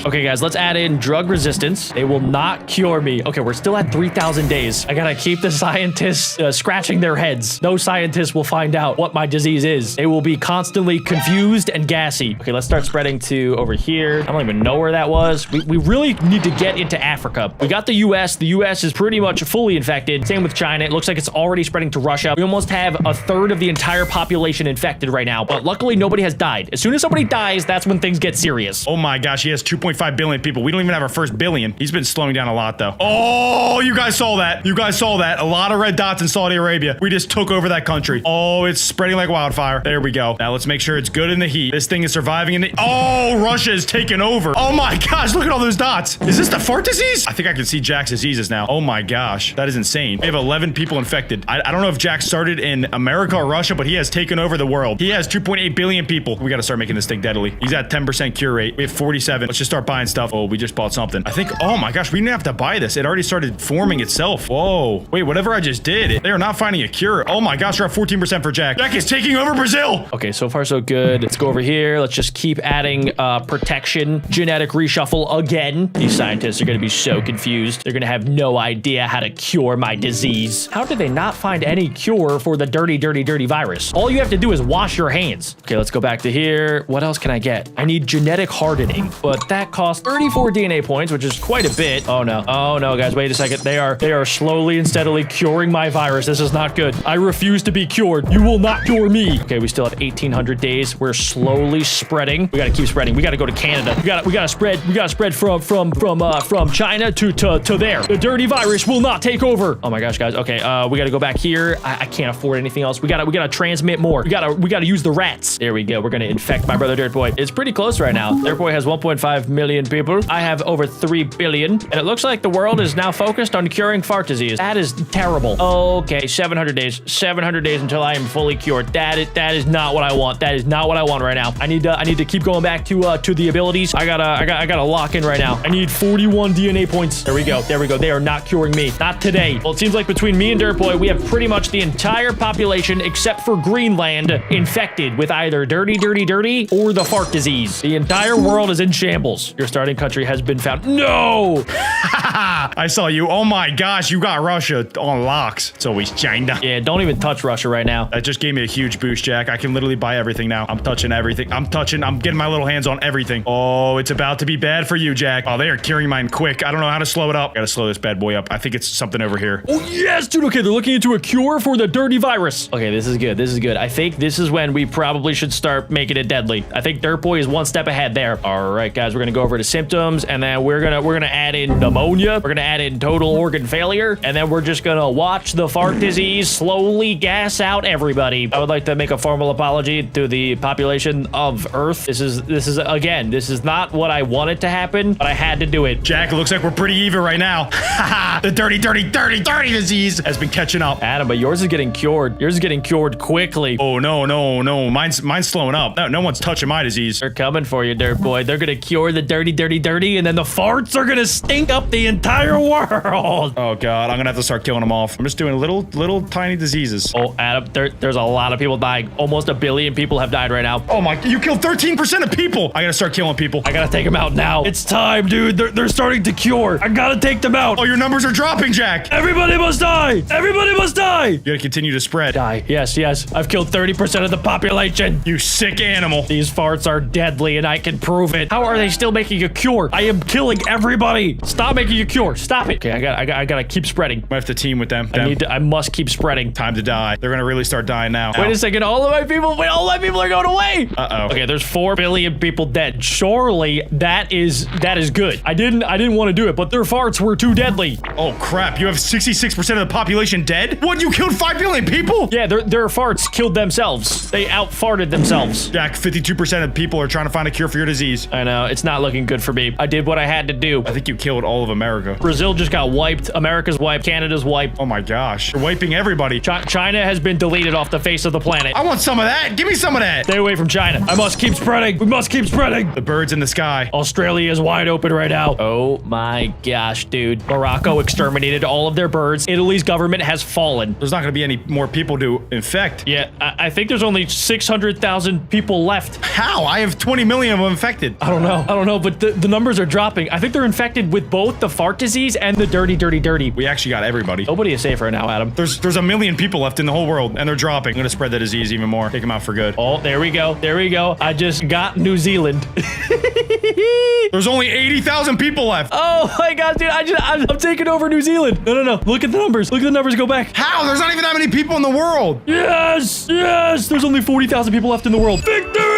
S1: Okay, guys, let's add in drug resistance. They will not cure me. Okay, we're still at 3,000 days. I gotta keep the scientists scratching their heads. No scientist will find out what my disease is. They will be constantly confused confused and gassy. Okay, let's start spreading to over here. I don't even know where that was. We really need to get into Africa. We got the US. The US is pretty much fully infected. Same with China. It looks like it's already spreading to Russia. We almost have a third of the entire population infected right now, but luckily nobody has died. As soon as somebody dies, that's when things get serious.
S2: Oh my gosh, he has 2.5 billion people. We don't even have our first billion. He's been slowing down a lot though. Oh, you guys saw that. You guys saw that. A lot of red dots in Saudi Arabia. We just took over that country. Oh, it's spreading like wildfire. There we go. Now let's make sure it's good in the heat. This thing is surviving in the... Oh, Russia is taking over. Oh my gosh, look at all those dots. Is this the fart disease? I think I can see Jack's diseases now. Oh my gosh, that is insane. We have 11 people infected. I don't know if Jack started in America or Russia, but he has taken over the world. He has 2.8 billion people. We got to start making this thing deadly. He's at 10% cure rate. We have 47. Let's just start buying stuff. Oh, we just bought something. I think, oh my gosh, we didn't have to buy this. It already started forming itself. Whoa. Wait, whatever I just did, they are not finding a cure. Oh my gosh, we're at 14% for Jack. Jack is taking over Brazil.
S1: Okay, so far so good. Let's go over here. Let's just keep adding protection, genetic reshuffle again. These scientists are going to be so confused. They're going to have no idea how to cure my disease. How did they not find any cure for the dirty virus? All you have to do is wash your hands. Okay, let's go back to here. What else can I get? I need genetic hardening, but that costs 34 DNA points, which is quite a bit. Oh no, guys, wait a second. They are slowly and steadily curing my virus. This is not good. I refuse to be cured. You will not cure me. Okay, we still have 1,800 days. We're slowly spreading. We gotta keep spreading. We gotta go to Canada. We gotta spread. We gotta spread from China to there. The dirty virus will not take over. Oh my gosh, guys. Okay, we gotta go back here. I can't afford anything else. We gotta transmit more. We gotta use the rats. There we go. We're gonna infect my brother Dirt Boy. It's pretty close right now. Dirt Boy has 1.5 million people. I have over 3 billion, and it looks like the world is now focused on curing fart disease. That is terrible. Okay, 700 days. 700 days until I am fully cured. That is not what I want. That is not what I want right now. I need to keep going back to the abilities. I gotta lock in right now. I need 41 DNA points. There we go. There we go. They are not curing me. Not today. Well, it seems like between me and Dirt Boy, we have pretty much the entire population except for Greenland infected with either dirty or the fart disease. The entire world is in shambles. Your starting country has been found. No!
S2: I saw you. Oh my gosh, you got Russia on locks. It's always China.
S1: Yeah, don't even touch Russia right now.
S2: That just gave me a huge boost, Jack. I can literally buy everything now. I'm touching everything. I'm getting my little hands on everything. Oh, it's about to be bad for you, Jack. Oh, they are curing mine quick. I don't know how to slow it up. Gotta slow this bad boy up. I think it's something over here.
S1: Oh, yes, dude. Okay, they're looking into a cure for the dirty virus. Okay, this is good. This is good. I think this is when we probably should start making it deadly. I think Dirt Boy is one step ahead there. All right, guys, we're gonna go over to symptoms, and then we're gonna add in pneumonia. We're gonna add in total organ failure, and then we're just gonna watch the fart disease slowly gas out everybody. I would like to make a formal apology to the population of Earth. This is again, this is not what I wanted to happen, but I had to do it.
S2: Jack, it looks like we're pretty even right now. The dirty disease has been catching up.
S1: Adam, but yours is getting cured. Yours is getting cured quickly.
S2: Oh, no. Mine's slowing up. No one's touching my disease.
S1: They're coming for you, Dirt Boy. They're gonna cure the dirty, and then the farts are gonna stink up the entire world.
S2: Oh God, I'm gonna have to start killing them off. I'm just doing little tiny diseases.
S1: Oh, Adam, there's a lot of people dying. Almost 1 billion people have died right now.
S2: Oh my, you killed 13% of people. I gotta start killing people.
S1: I gotta take them out now. It's time, dude. They're starting to cure. I gotta take them out.
S2: Oh, your numbers are dropping, Jack.
S1: Everybody must die. Everybody must die.
S2: You gotta continue to spread.
S1: Die. Yes. I've killed 30% of the population.
S2: You sick animal.
S1: These farts are deadly, and I can prove it. How are they still making a cure? I am killing everybody. Stop making a cure. Stop it. Okay, I gotta keep spreading.
S2: I have to team with them.
S1: I must keep spreading.
S2: Time to die. They're gonna really start dying now.
S1: Wait a second. All of my people are going away.
S2: Uh-oh.
S1: Okay, there's 4 billion people dead. Surely that is good. I didn't want to do it, but their farts were too deadly.
S2: Oh crap, you have 66% of the population dead? What, you killed 5 billion people?
S1: Yeah, their farts killed themselves. They out-farted themselves.
S2: Jack, 52% of people are trying to find a cure for your disease.
S1: I know, it's not looking good for me. I did what I had to do.
S2: I think you killed all of America.
S1: Brazil just got wiped. America's wiped. Canada's wiped.
S2: Oh my gosh, you're wiping everybody.
S1: China has been deleted off the face of the planet.
S2: I want some of that. Give me some of that.
S1: Stay away from China. I must keep spreading. We must keep spreading.
S2: The birds in the sky.
S1: Australia is wide open right now. Oh my gosh, dude. Morocco exterminated all of their birds. Italy's government has fallen.
S2: There's not going to be any more people to infect.
S1: Yeah, I think there's only 600,000 people left.
S2: How? I have 20 million of them infected.
S1: I don't know, but the numbers are dropping. I think they're infected with both the fart disease and the dirty.
S2: We actually got everybody.
S1: Nobody is safe right now, Adam.
S2: There's 1 million people left in the whole world, and they're dropping. I'm going to spread the disease even more. Take them out for good.
S1: Oh, there we go. There we go. I just got New Zealand.
S2: There's only 80,000 people left.
S1: Oh my God, dude. I'm taking over New Zealand. No. Look at the numbers. Look at the numbers. Go back.
S2: How? There's not even that many people in the world.
S1: Yes. There's only 40,000 people left in the world. Victory!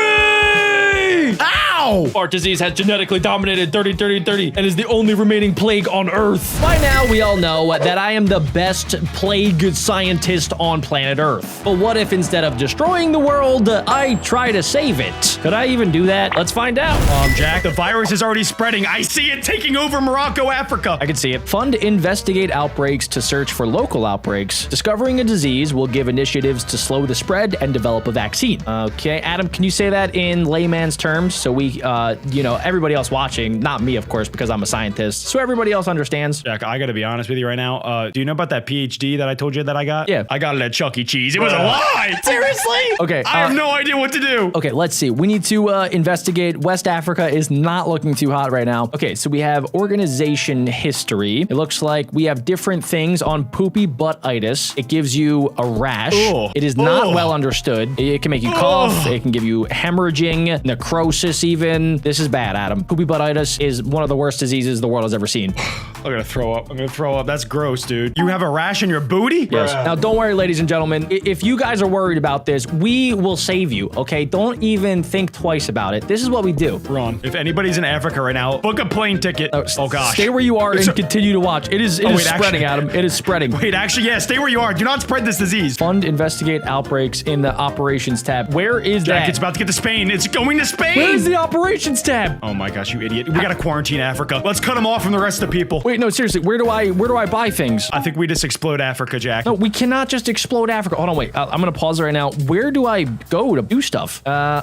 S2: Ow!
S1: Heart disease has genetically dominated 30 and is the only remaining plague on Earth. By now, we all know that I am the best plague scientist on planet Earth. But what if instead of destroying the world, I try to save it? Could I even do that? Let's find out.
S2: Jack, the virus is already spreading. I see it taking over Morocco, Africa.
S1: I can see it. Fund investigate outbreaks to search for local outbreaks. Discovering a disease will give initiatives to slow the spread and develop a vaccine. Okay, Adam, can you say that in layman's terms so we, everybody else watching, not me, of course, because I'm a scientist, so everybody else understands?
S2: Jack, I gotta be honest with you right now. Do you know about that PhD that I told you that I got?
S1: Yeah.
S2: I got it at Chuck E. Cheese. It was a lie.
S1: Seriously? Okay.
S2: I have no idea what to do.
S1: Okay, let's see. We need to investigate. West Africa is not looking too hot right now. Okay, so we have organization history. It looks like we have different things on poopy butt-itis. It gives you a rash.
S2: Ugh.
S1: It is not well understood. It can make you cough. It can give you hemorrhaging, necrosis even. This is bad, Adam. Poopy butt-itis is one of the worst diseases the world has ever seen.
S2: I'm gonna throw up. That's gross, dude. You have a rash in your booty?
S1: Yes. Now, don't worry, ladies and gentlemen. If you guys are worried about this, we will save you, okay? Don't even think twice about it. This is what we do.
S2: Ron, if anybody's in Africa right now, book a plane ticket. Oh, gosh.
S1: Stay where you are and continue to watch. It is spreading,
S2: actually,
S1: Adam. It is spreading.
S2: Wait, actually, yeah, stay where you are. Do not spread this disease.
S1: Fund investigate outbreaks in the operations tab. Where is
S2: Jack,
S1: that?
S2: it's about to get to Spain. It's going to Spain.
S1: Where is the operations tab?
S2: Oh my gosh, you idiot. We gotta quarantine Africa. Let's cut them off from the rest of the people.
S1: Wait, no, seriously. Where do I buy things?
S2: I think we just explode Africa, Jack.
S1: No, we cannot just explode Africa. Hold on, wait. I'm gonna pause right now. Where do I go to do stuff?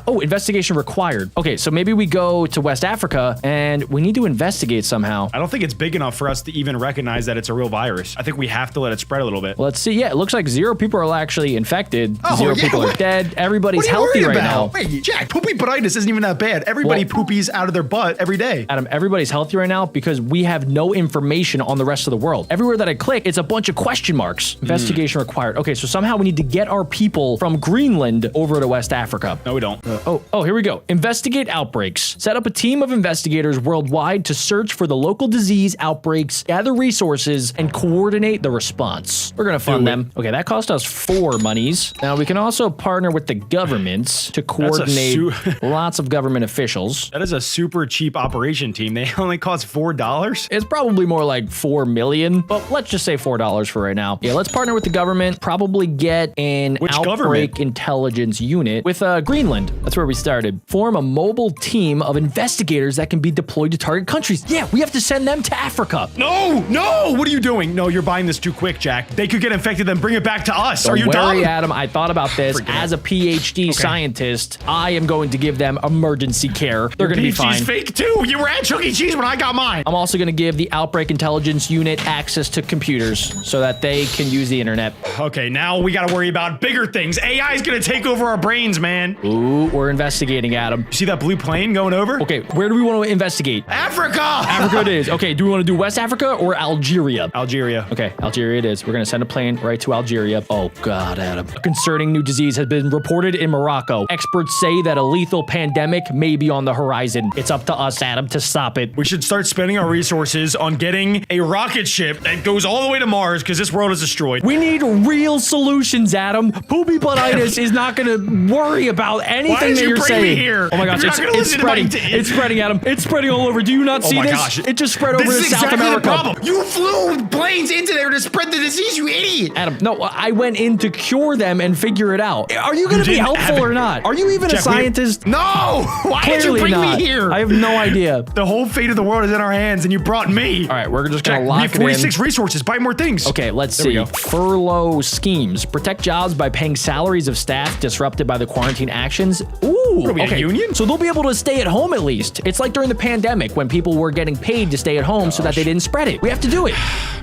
S1: Investigation required. Okay, so maybe we go to West Africa and we need to investigate somehow.
S2: I don't think it's big enough for us to even recognize that it's a real virus. I think we have to let it spread a little bit.
S1: Let's see. Yeah, it looks like 0 people are actually infected. 0 people are dead. Everybody's healthy right now.
S2: Wait, Jack, poopy butt-itis isn't even that bad. Everybody poopies out of their butt every day.
S1: Adam, everybody's healthy right now because we have no information on the rest of the world. Everywhere that I click, it's a bunch of question marks. Investigation required. Okay, so somehow we need to get our people from Greenland over to West Africa.
S2: No, we don't.
S1: Here we go. Investigate outbreaks. Set up a team of investigators worldwide to search for the local disease outbreaks, gather resources, and coordinate the response. We're gonna fund them. Okay, that cost us 4 monies. Now we can also partner with the governments to coordinate lots of government officials.
S2: That is a super cheap operation team. They only cost $4.
S1: It's probably more like 4 million, but let's just say $4 for right now. Yeah, let's partner with the government, probably get an outbreak intelligence unit with Greenland. That's where we started. Form a mobile team of investigators that can be deployed to target countries. Yeah, we have to send them to Africa.
S2: No, what are you doing? No, you're buying this too quick, Jack. They could get infected, then bring it back to us. Are you dumb?
S1: Don't worry, Adam. I thought about this. As a PhD scientist, I am going to give them emergency care. They're going to be fine.
S2: PhD's fake too. You were at Chuck E. Cheese when I got mine.
S1: I'm also going to give the outbreak intelligence unit access to computers so that they can use the internet.
S2: Okay, now we got to worry about bigger things. AI is going to take over our brains, man.
S1: Ooh, we're investigating, Adam.
S2: You see that blue plane going over?
S1: Okay, where do we want to investigate?
S2: Africa!
S1: Africa it is. Okay, do we want to do West Africa or Algeria?
S2: Algeria.
S1: Okay, Algeria it is. We're going to send a plane right to Algeria. Oh, God, Adam. A concerning new disease has been reported in Morocco. Experts say that a lethal pandemic may be on the horizon. It's up to us, Adam, to stop it.
S2: We should start spending our resources on getting a rocket ship that goes all the way to Mars because this world is destroyed.
S1: We need real solutions, Adam. Poopy butt-itis is not going to worry about anything that you're saying.
S2: Here?
S1: Oh my gosh, it's spreading. It's spreading, Adam. It's spreading all over. Do you not see this?
S2: Gosh.
S1: It just spread over to South
S2: America.
S1: America.
S2: The problem. You flew planes into there to spread the disease, you idiot.
S1: Adam, no, I went in to cure them and figure it out. Are you going to be helpful or not? Are you even a scientist?
S2: No. Why did you bring me here?
S1: I have no idea.
S2: The whole fate of the world is in our hands, and you brought me.
S1: All right, we're just going to lock it in.
S2: We have 46 resources. Buy more things.
S1: Okay, let's see. Furlough schemes. Protect jobs by paying salaries of staff disrupted by the quarantine actions. Ooh,
S2: what are we, a union?
S1: So they'll be able to stay at home at least. It's like during the pandemic when people were getting paid to stay at home so that they didn't spread it. We have to do it.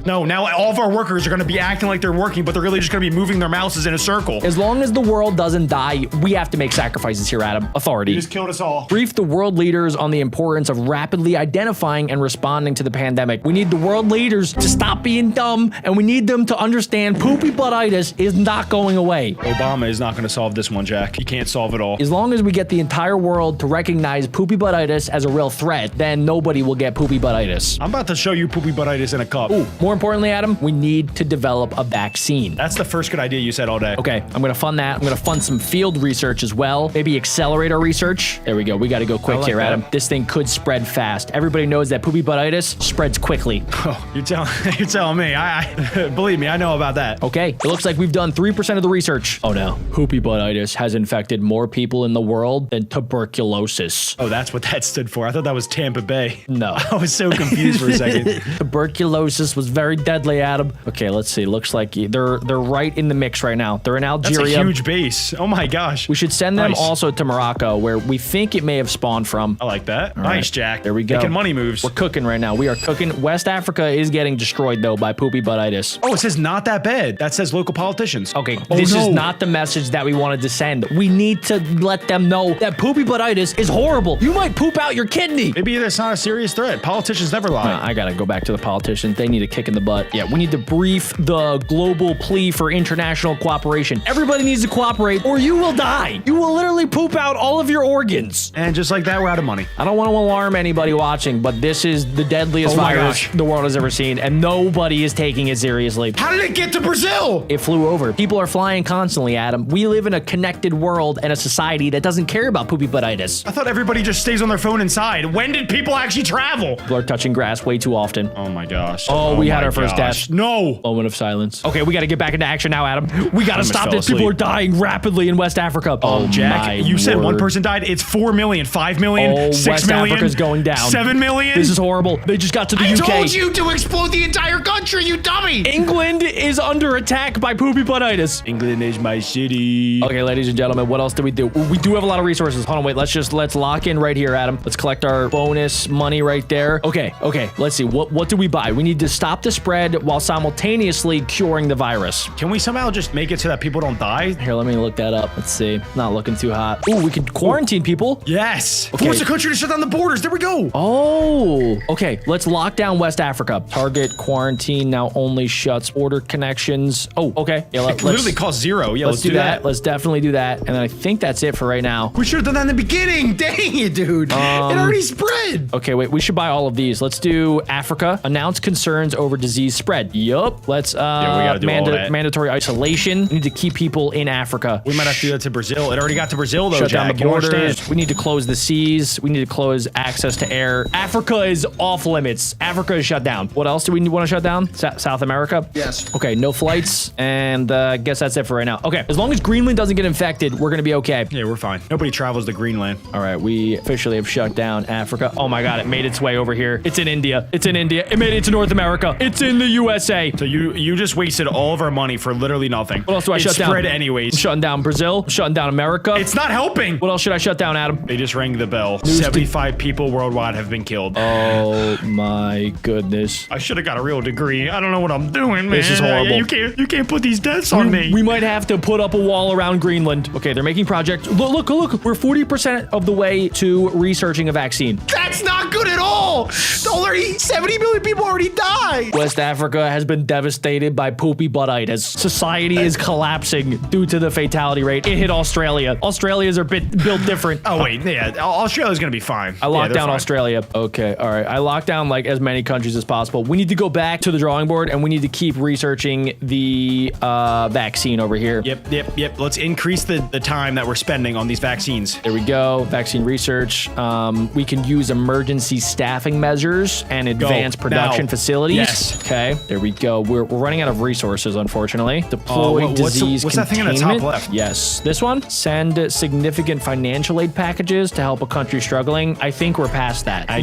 S2: No, now all of our workers are going to be acting like they're working, but they're really just going to be moving their mouses in a circle.
S1: As long as the world doesn't die, we have to make sacrifices here, Adam. Authority.
S2: You just killed us all.
S1: Brief the world leaders on the importance of rapidly identifying and responding to the pandemic. We need the world leaders to stop being dumb, and we need them to understand poopy butt-itis is not going away.
S2: Obama is not going to solve this one, Jack. He can't solve it all.
S1: As long as we get the entire world to recognize poopy buttitis as a real threat, then nobody will get poopy buttitis.
S2: I'm about to show you poopy buttitis in a cup.
S1: Ooh, more importantly, Adam, we need to develop a vaccine.
S2: That's the first good idea you said all day.
S1: Okay, I'm gonna fund that. I'm gonna fund some field research as well. Maybe accelerate our research. There we go. We gotta go quick here, Adam. This thing could spread fast. Everybody knows that poopy buttitis spreads quickly.
S2: Oh, you're telling me. I believe me, I know about that.
S1: Okay, it looks like we've done 3% of the research. Oh no, poopy buttitis has infected more people in the world than tuberculosis.
S2: Oh, that's what that stood for. I thought that was Tampa Bay.
S1: No.
S2: I was so confused for a second.
S1: Tuberculosis was very deadly, Adam. Okay, let's see. Looks like they're right in the mix right now. They're in Algeria.
S2: That's a huge base. Oh my gosh.
S1: We should send them also to Morocco, where we think it may have spawned from.
S2: I like that.
S1: All
S2: nice,
S1: right.
S2: Jack.
S1: There we go.
S2: Making money moves.
S1: We're cooking right now. We are cooking. West Africa is getting destroyed, though, by poopy buttitis.
S2: Oh, it says not that bad. That says local politicians.
S1: Okay, this is not the message that we wanted to send. We need to let them know that poopy buttitis is horrible. You might poop out your kidney.
S2: Maybe that's not a serious threat. Politicians never lie.
S1: I gotta go back to the politicians. They need a kick in the butt. Yeah, we need to brief the global plea for international cooperation. Everybody needs to cooperate or you will die. You will literally poop out all of your organs.
S2: And just like that, we're out of money.
S1: I don't want to alarm anybody watching, but this is the deadliest virus the world has ever seen, and nobody is taking it seriously.
S2: How did it get to Brazil?
S1: It flew over. People are flying constantly, Adam. We live in a connected world and a society that doesn't care about poopy buttitis.
S2: I thought everybody just stays on their phone inside. When did people actually travel?
S1: People are touching grass way too often.
S2: Oh my gosh.
S1: Oh, we had our first death.
S2: No.
S1: Moment of silence. Okay, we got to get back into action now, Adam. We got to stop this. People are dying rapidly in West Africa.
S2: Oh, Jack, you said one person died. It's 4 million, 5 million, 6
S1: West
S2: million.
S1: Africa's going down.
S2: 7 million.
S1: This is horrible. They just got to the UK.
S2: I told you to explode the entire country, you dummy.
S1: England is under attack by poopy buttitis.
S2: England is my city.
S1: Okay, ladies and gentlemen, what else do? We do have a lot of resources. Hold on, wait. Let's lock in right here, Adam. Let's collect our bonus money right there. Okay. Let's see. What do we buy? We need to stop the spread while simultaneously curing the virus.
S2: Can we somehow just make it so that people don't die?
S1: Here, let me look that up. Let's see. Not looking too hot. Ooh, we could quarantine people.
S2: Yes.
S1: Okay.
S2: Force the country to shut down the borders. There we go.
S1: Oh, okay. Let's lock down West Africa. Target quarantine now only shuts border connections. Oh, okay. Yeah,
S2: let's literally cost 0. Yeah, let's do that.
S1: Let's definitely do that. And then I think that's it for right now.
S2: We should have done that in the beginning. Dang it, dude. It already spread.
S1: Okay, wait. We should buy all of these. Let's do Africa. Announce concerns over disease spread. Yup. Let's
S2: we gotta do all that.
S1: Mandatory isolation. We need to keep people in Africa.
S2: We might have to do that to Brazil. It already got to Brazil though.
S1: Shut down the
S2: Jack.
S1: borders. We need to close the seas. We need to close access to air. Africa is off limits. Africa is shut down. What else do we want to shut down? South America?
S2: Yes.
S1: Okay, no flights. And I guess that's it for right now. Okay, as long as Greenland doesn't get infected, we're going to be okay.
S2: Yeah, we're fine. Nobody travels to Greenland.
S1: All right, we officially have shut down Africa. Oh my God, it made its way over here. It's in India. It's in India. It made it to North America. It's in the USA.
S2: So you just wasted all of our money for literally nothing.
S1: What else do I shut down?
S2: It spread anyways.
S1: I'm shutting down Brazil. I'm shutting down America.
S2: It's not helping.
S1: What else should I shut down, Adam?
S2: They just rang the bell. 75 people worldwide have been killed.
S1: Oh my goodness.
S2: I should have got a real degree. I don't know what I'm doing, man.
S1: This is horrible.
S2: You can't put these deaths on me.
S1: We might have to put up a wall around Greenland. Okay, they're making projects. Look. We're 40% of the way to researching a vaccine.
S2: That's not good at all. Already 70 million people already died.
S1: West Africa has been devastated by poopy buttitis. Society is collapsing due to the fatality rate. It hit Australia. Australians are built different.
S2: Oh wait, yeah, Australia's gonna be fine.
S1: I locked down Australia. Okay, all right. I locked down like as many countries as possible. We need to go back to the drawing board and we need to keep researching the vaccine over here.
S2: Yep. Let's increase the time that we're spending on these vaccines.
S1: There we go. Vaccine research. We can use emergency staffing measures and advanced production facilities.
S2: Yes.
S1: Okay. There we go. We're running out of resources, unfortunately. Deploy disease
S2: what's that thing in the top left?
S1: Yes. This one. Send significant financial aid packages to help a country struggling. I think we're past that. I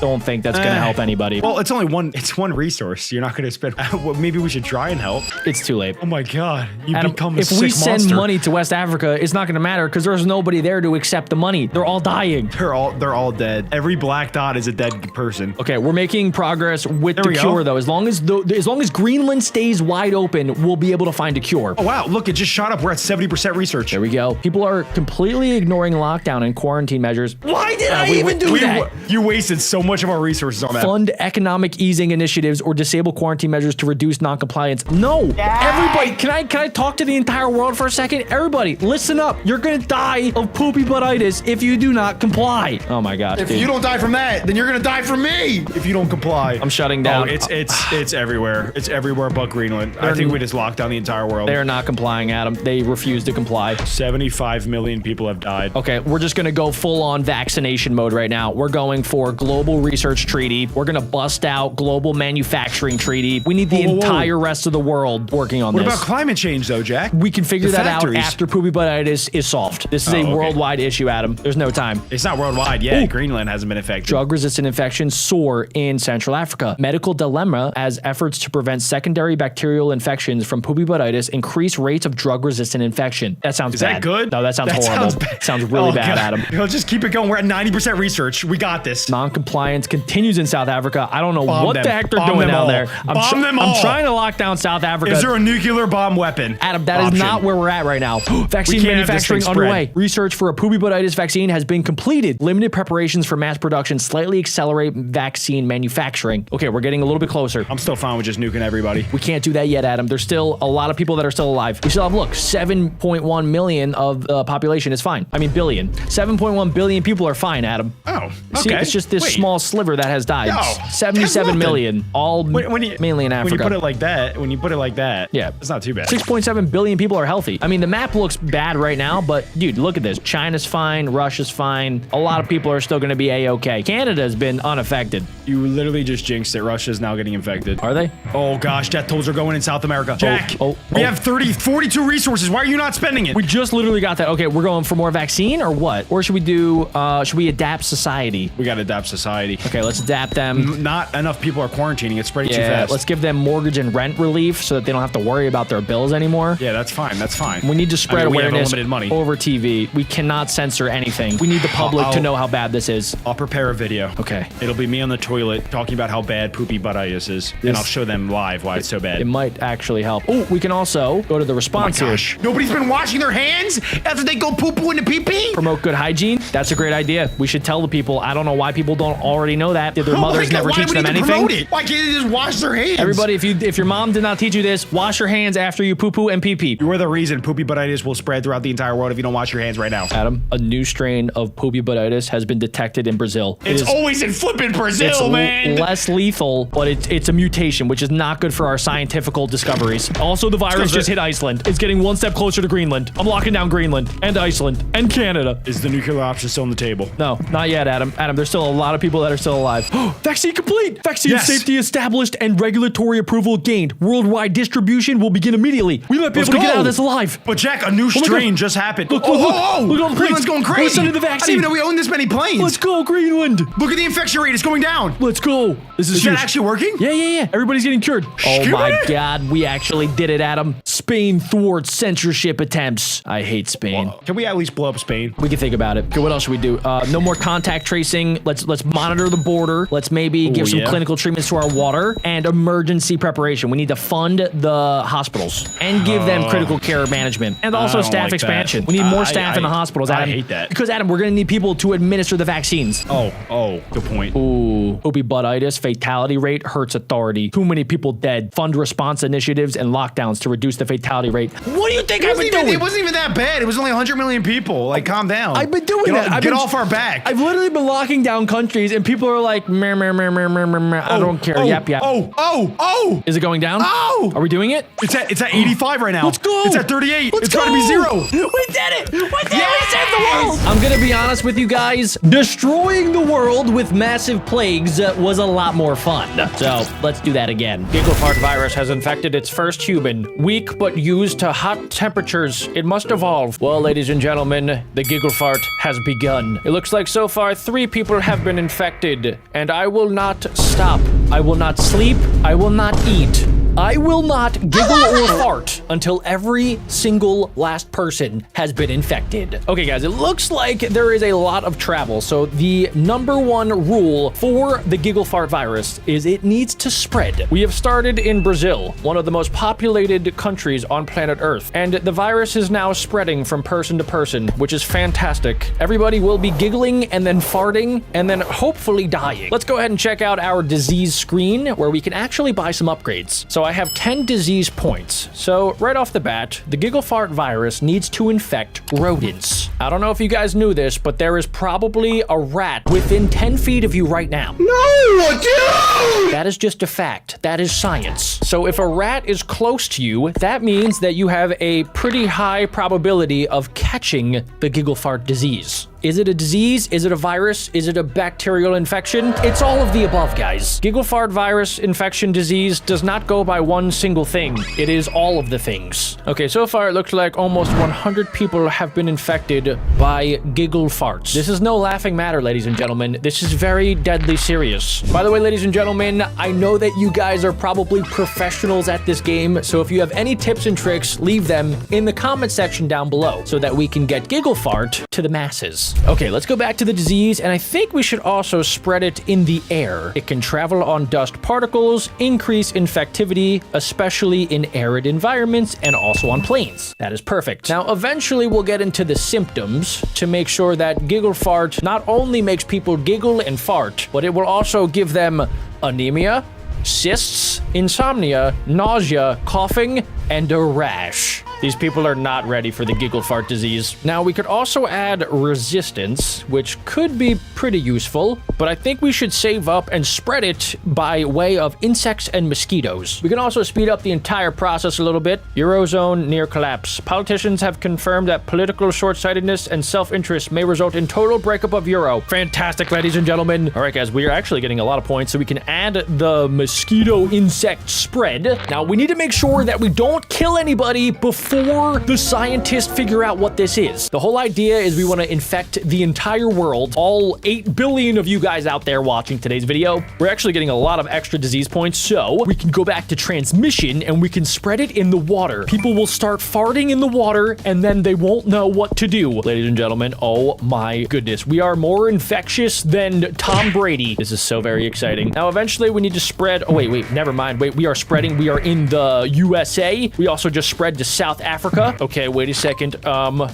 S1: don't think that's going to help anybody.
S2: Well, it's only one. It's one resource. You're not going to spend. Well, maybe we should try and help.
S1: It's too late.
S2: Oh my God. You become a
S1: if
S2: sick
S1: we send
S2: monster.
S1: money to West Africa, it's not going to matter because there's nobody there to accept the money. They're all dying.
S2: They're all dead. Every black dot is a dead person.
S1: Okay, we're making progress with the cure though. As long as Greenland stays wide open, we'll be able to find a cure.
S2: Oh wow, look, it just shot up. We're at 70% research.
S1: There we go. People are completely ignoring lockdown and quarantine measures. Why did I even do that?
S2: You wasted so much of our resources on that.
S1: Fund economic easing initiatives or disable quarantine measures to reduce noncompliance. No, everybody, can I talk to the entire world for a second? Everybody, listen up. You're gonna die die of poopy buttitis if you do not comply. Oh my gosh.
S2: If
S1: dude.
S2: you don't die from that, then you're gonna die from me if you don't comply.
S1: I'm shutting down.
S2: Oh, it's everywhere. It's everywhere but Greenland. I think we just locked down the entire world.
S1: They're not complying, Adam. They refuse to comply.
S2: 75 million people have died.
S1: Okay, we're just gonna go full-on vaccination mode right now. We're going for global research treaty. We're gonna bust out global manufacturing treaty. We need the entire rest of the world working on this.
S2: What about climate change, though, Jack?
S1: We can figure that
S2: factories.
S1: out after poopy buttitis is solved. This is a worldwide issue, Adam. There's no time.
S2: It's not worldwide yet. Greenland hasn't been affected.
S1: Drug-resistant infections soar in Central Africa. Medical dilemma as efforts to prevent secondary bacterial infections from poopy buttitis increase rates of drug-resistant infection. That sounds bad.
S2: Is that good?
S1: No, that sounds horrible. Sounds really bad, Adam.
S2: Let's just keep it going. We're at 90% research. We got this.
S1: Non-compliance continues in South Africa. I don't know what the heck they're
S2: Bomb
S1: doing
S2: them
S1: down
S2: all.
S1: there.
S2: Bomb them all.
S1: I'm trying to lock down South Africa.
S2: Is there a nuclear bomb weapon?
S1: Adam, that is not where we're at right now. Vaccine
S2: can't have this thing
S1: manufacturing
S2: spread.
S1: underway. Research for a poopy buttitis vaccine has been completed. Limited preparations for mass production slightly accelerate vaccine manufacturing. Okay, we're getting a little bit closer.
S2: I'm still fine with just nuking everybody.
S1: We can't do that yet, Adam. There's still a lot of people that are still alive. We still have, look, 7.1 million of the population is fine. I mean, billion. 7.1 billion people are fine, Adam.
S2: Oh, okay.
S1: See, it's just this small sliver that has died.
S2: No,
S1: 77 million, all mainly in Africa.
S2: When you put it like that,
S1: yeah,
S2: it's not too bad.
S1: 6.7 billion people are healthy. I mean, the map looks bad right now, but dude, look at this. China's fine, Russia's fine. A lot of people are still going to be A-okay. Canada's been unaffected.
S2: You literally just jinxed it. Russia's now getting infected.
S1: Are they?
S2: Oh gosh, death tolls are going in South America. Jack, we have 42 resources. Why are you not spending it?
S1: We just literally got that. Okay, we're going for more vaccine or what? Or should we do, should we adapt society?
S2: We got to adapt society.
S1: Okay, let's adapt them.
S2: Not enough people are quarantining. It's spreading too fast.
S1: Let's give them mortgage and rent relief so that they don't have to worry about their bills anymore.
S2: Yeah, that's fine. That's fine.
S1: We need to spread awareness
S2: we have unlimited money.
S1: over TV. We cannot censor anything. We need the public to know how bad this is.
S2: I'll prepare a video.
S1: Okay.
S2: It'll be me on the toilet talking about how bad poopy buttitis is, and I'll show them live why it's so bad.
S1: It might actually help. Oh, we can also go to the response here.
S2: Nobody's been washing their hands after they go poo-poo into pee-pee?
S1: Promote good hygiene. That's a great idea. We should tell the people. I don't know why people don't already know that. Did their mothers never teach them anything?
S2: Why can't they just wash their hands?
S1: Everybody, if your mom did not teach you this, wash your hands after you poo-poo and pee-pee.
S2: You are the reason poopy buttitis will spread throughout the entire world if you don't wash your hands right now.
S1: Adam, a new strain of poopy buttitis has been detected in Brazil.
S2: It's always in flippin' Brazil, man.
S1: Less lethal, but it's a mutation, which is not good for our scientific discoveries. Also, the virus just hit Iceland. It's getting one step closer to Greenland. I'm locking down Greenland and Iceland and Canada.
S2: Is the nuclear option still on the table?
S1: No, not yet, Adam. Adam, there's still a lot of people that are still alive. Vaccine complete! Vaccine safety established and regulatory approval gained. Worldwide distribution will begin immediately. We might be able to get out of this alive.
S2: But Jack, a new strain just happened.
S1: Look at all the planes.
S2: Greenland's going crazy.
S1: We're sending the vaccine.
S2: I didn't even know we owned this many planes.
S1: Let's go, Greenland.
S2: Look at the infection rate. It's going down.
S1: Let's go. This is
S2: that actually working?
S1: Yeah. Everybody's getting cured. Oh my God, we actually did it, Adam. Spain thwarts censorship attempts. I hate Spain.
S2: Well, can we at least blow up Spain?
S1: We can think about it. Okay, what else should we do? No more contact tracing. Let's monitor the border. Let's maybe give some clinical treatments to our water and emergency preparation. We need to fund the hospitals and give them critical care management and also staff expansion. We need more staff in the hospitals, Adam.
S2: I hate that.
S1: Because, Adam, we're going to need people to administer the vaccines.
S2: Oh, good point.
S1: Ooh, poopy buttitis fatality rate hurts authority. Too many people dead. Fund response initiatives and lockdowns to reduce the fatality rate. What do you think I've been doing?
S2: It wasn't even that bad. It was only 100 million people. Like, calm down.
S1: I've been doing that.
S2: Get off our back.
S1: I've literally been locking down countries, and people are like, meh, meh, meh, meh, meh, meh, meh. I don't care. Yap.
S2: Oh.
S1: Is it going down?
S2: Oh.
S1: Are we doing it?
S2: It's at 85 right now.
S1: Let's go.
S2: It's at 38.
S1: Let's
S2: it's
S1: go.
S2: got to be 0.
S1: We did it. We saved the world. I'm going to be honest with you guys. Destroying the world with massive plagues was a lot more fun. So let's do that again. Giggle fart virus has infected its first human. Weak but used to hot temperatures. It must evolve. Well, ladies and gentlemen, the giggle fart has begun. It looks like so far 3 people have been infected, and I will not stop. I will not sleep. I will not eat. I will not giggle or fart until every single last person has been infected. Okay, guys, it looks like there is a lot of travel. So the #1 rule for the giggle fart virus is it needs to spread. We have started in Brazil, one of the most populated countries on planet Earth. And the virus is now spreading from person to person, which is fantastic. Everybody will be giggling and then farting and then hopefully dying. Let's go ahead and check out our disease screen where we can actually buy some upgrades. So So I have 10 disease points. So right off the bat, the giggle fart virus needs to infect rodents. I don't know if you guys knew this, but there is probably a rat within 10 feet of you right now.
S3: No, dude!
S1: That is just a fact. That is science. So if a rat is close to you, that means that you have a pretty high probability of catching the giggle fart disease. Is it a disease? Is it a virus? Is it a bacterial infection? It's all of the above, guys. Giggle fart virus infection disease does not go by one single thing. It is all of the things. Okay, so far it looks like almost 100 people have been infected by giggle farts. This is no laughing matter, ladies and gentlemen. This is very deadly serious. By the way, ladies and gentlemen, I know that you guys are probably professionals at this game, so if you have any tips and tricks, leave them in the comment section down below so that we can get giggle fart to the masses. Okay, let's go back to the disease, and I think we should also spread it in the air. It can travel on dust particles, increase infectivity, especially in arid environments, and also on planes. That is perfect. Now, eventually we'll get into the symptoms to make sure that giggle fart not only makes people giggle and fart, but it will also give them anemia, cysts, insomnia, nausea, coughing, and a rash. These people are not ready for the giggle fart disease. Now, we could also add resistance, which could be pretty useful, but I think we should save up and spread it by way of insects and mosquitoes. We can also speed up the entire process a little bit. Eurozone near collapse. Politicians have confirmed that political short-sightedness and self-interest may result in total breakup of Euro. Fantastic, ladies and gentlemen. All right, guys, we are actually getting a lot of points, so we can add the mosquito insect spread. Now, we need to make sure that we don't kill anybody before the scientists figure out what this is. The whole idea is we want to infect the entire world, all 8 billion of you guys out there watching today's video. We're actually getting a lot of extra disease points, so we can go back to transmission and we can spread it in the water. People will start farting in the water and then they won't know what to do. Ladies and gentlemen, oh my goodness. We are more infectious than Tom Brady. This is so very exciting. Now, eventually we need to spread. Oh, wait, never mind. Wait, we are spreading. We are in the USA. We also just spread to South Africa. Okay, wait a second.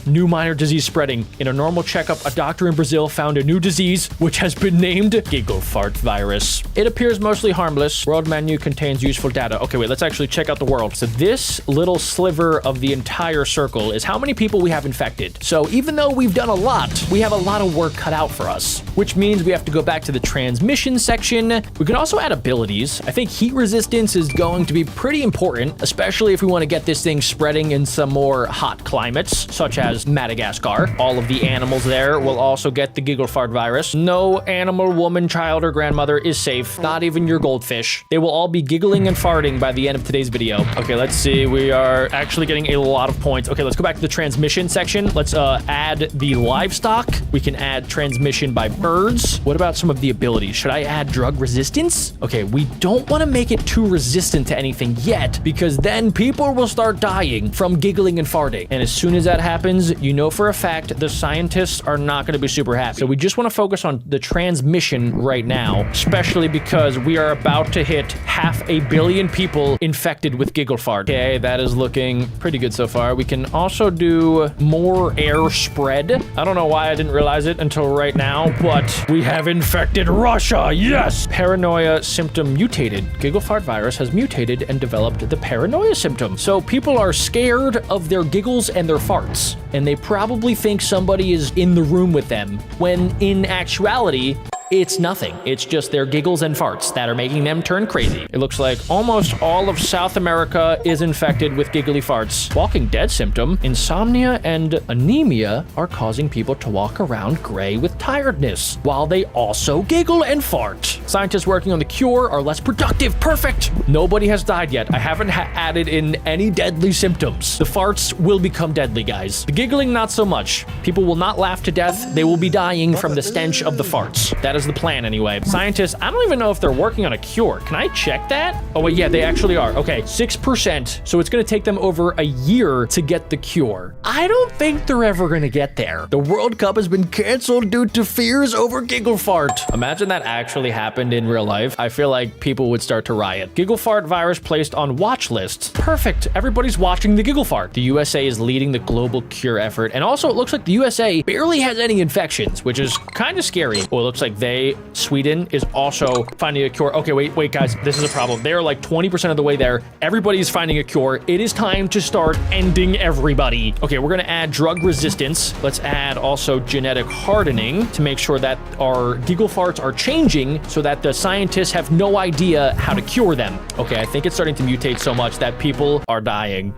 S1: New minor disease spreading. In a normal checkup, a doctor in Brazil found a new disease, which has been named giggle fart virus. It appears mostly harmless. World menu contains useful data. Okay, wait, let's actually check out the world. So this little sliver of the entire circle is how many people we have infected. So even though we've done a lot, we have a lot of work cut out for us, which means we have to go back to the transmission section. We can also add abilities. I think heat resistance is going to be pretty important, especially if we want to get this thing spreading in some more hot climates, such as Madagascar. All of the animals there will also get the giggle fart virus. No animal, woman, child, or grandmother is safe. Not even your goldfish. They will all be giggling and farting by the end of today's video. Okay, let's see. We are actually getting a lot of points. Okay, let's go back to the transmission section. Let's add the livestock. We can add transmission by birds. What about some of the abilities? Should I add drug resistance? Okay, we don't want to make it too resistant to anything yet, because then people will start dying from giggling and farting. And as soon as that happens, you know for a fact the scientists are not going to be super happy. So we just want to focus on the transmission right now, especially because we are about to hit 500 million people infected with giggle fart. Okay, that is looking pretty good so far. We can also do more air spread. I don't know why I didn't realize it until right now, but we have infected Russia. Yes! Paranoia symptom mutated. Giggle fart virus has mutated and developed the paranoia symptom. So people are scared of their giggles and their farts, and they probably think somebody is in the room with them, when in actuality, it's nothing. It's just their giggles and farts that are making them turn crazy. It looks like almost all of South America is infected with giggly farts. Walking Dead symptom, insomnia and anemia are causing people to walk around gray with tiredness, while they also giggle and fart. Scientists working on the cure are less productive. Perfect! Nobody has died yet. I haven't added in any deadly symptoms. The farts will become deadly, guys. The giggling, not so much. People will not laugh to death. They will be dying from the stench of the farts. That is the plan anyway. Scientists, I don't even know if they're working on a cure. Can I check that? Oh wait, yeah, they actually are. Okay, 6%. So it's gonna take them over a year to get the cure. I don't think they're ever gonna get there. The World Cup has been canceled due to fears over giggle fart. Imagine that actually happened in real life. I feel like people would start to riot. Giggle fart virus placed on watch lists. Perfect. Everybody's watching the giggle fart. The USA is leading the global cure effort. And also it looks like the USA barely has any infections, which is kind of scary. Oh, it looks like they Okay, Sweden is also finding a cure. Okay, wait, guys, this is a problem. They're like 20% of the way there. Everybody's finding a cure. It is time to start ending everybody. Okay, we're gonna add drug resistance. Let's add also genetic hardening to make sure that our giggle farts are changing so that the scientists have no idea how to cure them. Okay, I think it's starting to mutate so much that people are dying.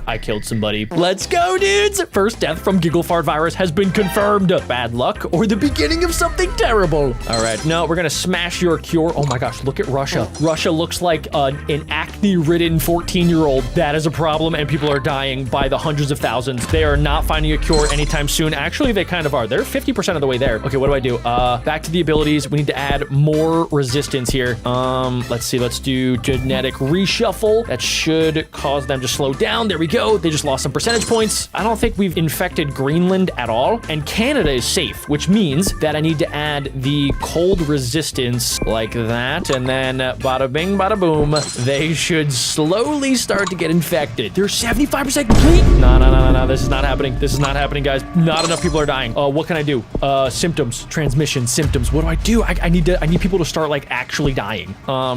S1: I killed somebody. Let's go, dudes! First death from giggle fart virus has been confirmed. Bad luck or the beginning of something terrible. All right, no, we're gonna smash your cure. Oh my gosh, look at Russia. Russia looks like an acne-ridden 14-year-old. That is a problem, and people are dying by the hundreds of thousands. They are not finding a cure anytime soon. Actually, they kind of are. They're 50% of the way there. Okay, what do I do? Back to the abilities. We need to add more resistance here. Let's see. Let's do genetic reshuffle. That should cause them to slow down. There we go. They just lost some percentage points. I don't think we've infected Greenland at all, and Canada is safe, which means that I need to add the cold resistance like that, and then bada bing, bada boom. They should slowly start to get infected. They're 75% complete. No. This is not happening. This is not happening, guys. Not enough people are dying. What can I do? Symptoms, transmission, symptoms. What do I do? I need people to start like actually dying.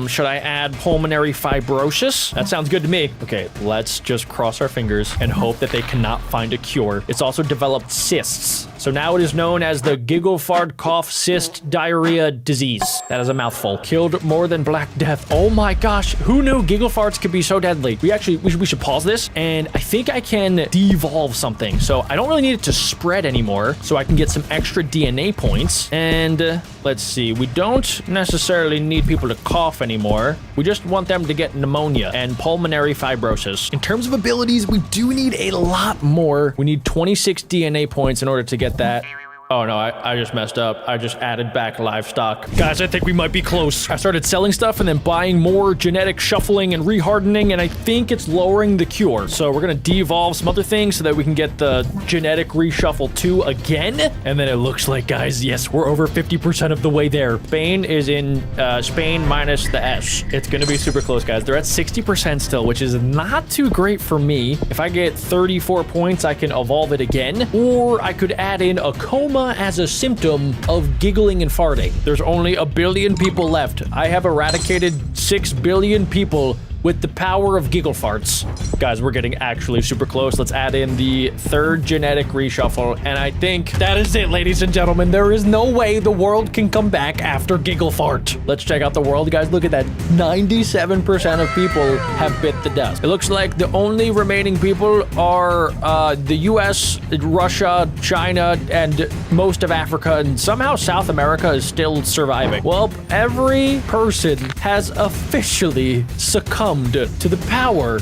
S1: Should I add pulmonary fibrosis? That sounds good to me. Okay, let's just cross our fingers and hope that they cannot find a cure. It's also developed cysts. So now it is known as the giggle fart cough cyst diarrhea disease. That is a mouthful. Killed more than Black Death. Oh my gosh, who knew giggle farts could be so deadly? We should pause this, and I think I can devolve something. So I don't really need it to spread anymore, so I can get some extra DNA points. And let's see, we don't necessarily need people to cough anymore. We just want them to get pneumonia and pulmonary fibrosis. In terms of abilities, we do need a lot more. We need 26 DNA points in order to get that. Oh no, I just messed up. I just added back livestock. Guys, I think we might be close. I started selling stuff and then buying more genetic shuffling and rehardening, and I think it's lowering the cure. So we're gonna de-evolve some other things so that we can get the genetic reshuffle 2 again. And then it looks like, guys, yes, we're over 50% of the way there. Spain is in Spain minus the S. It's gonna be super close, guys. They're at 60% still, which is not too great for me. If I get 34 points, I can evolve it again, or I could add in a coma as a symptom of giggling and farting. There's only 1 billion people left. I have eradicated 6 billion people with the power of giggle farts. Guys, we're getting actually super close. Let's add in the 3rd genetic reshuffle, and I think that is it, ladies and gentlemen. There is no way the world can come back after giggle fart. Let's check out the world, guys. Look at that. 97% of people have bit the dust. It looks like the only remaining people are the US, Russia, China, and most of Africa, and somehow South America is still surviving. Well, every person has officially succumbed to the power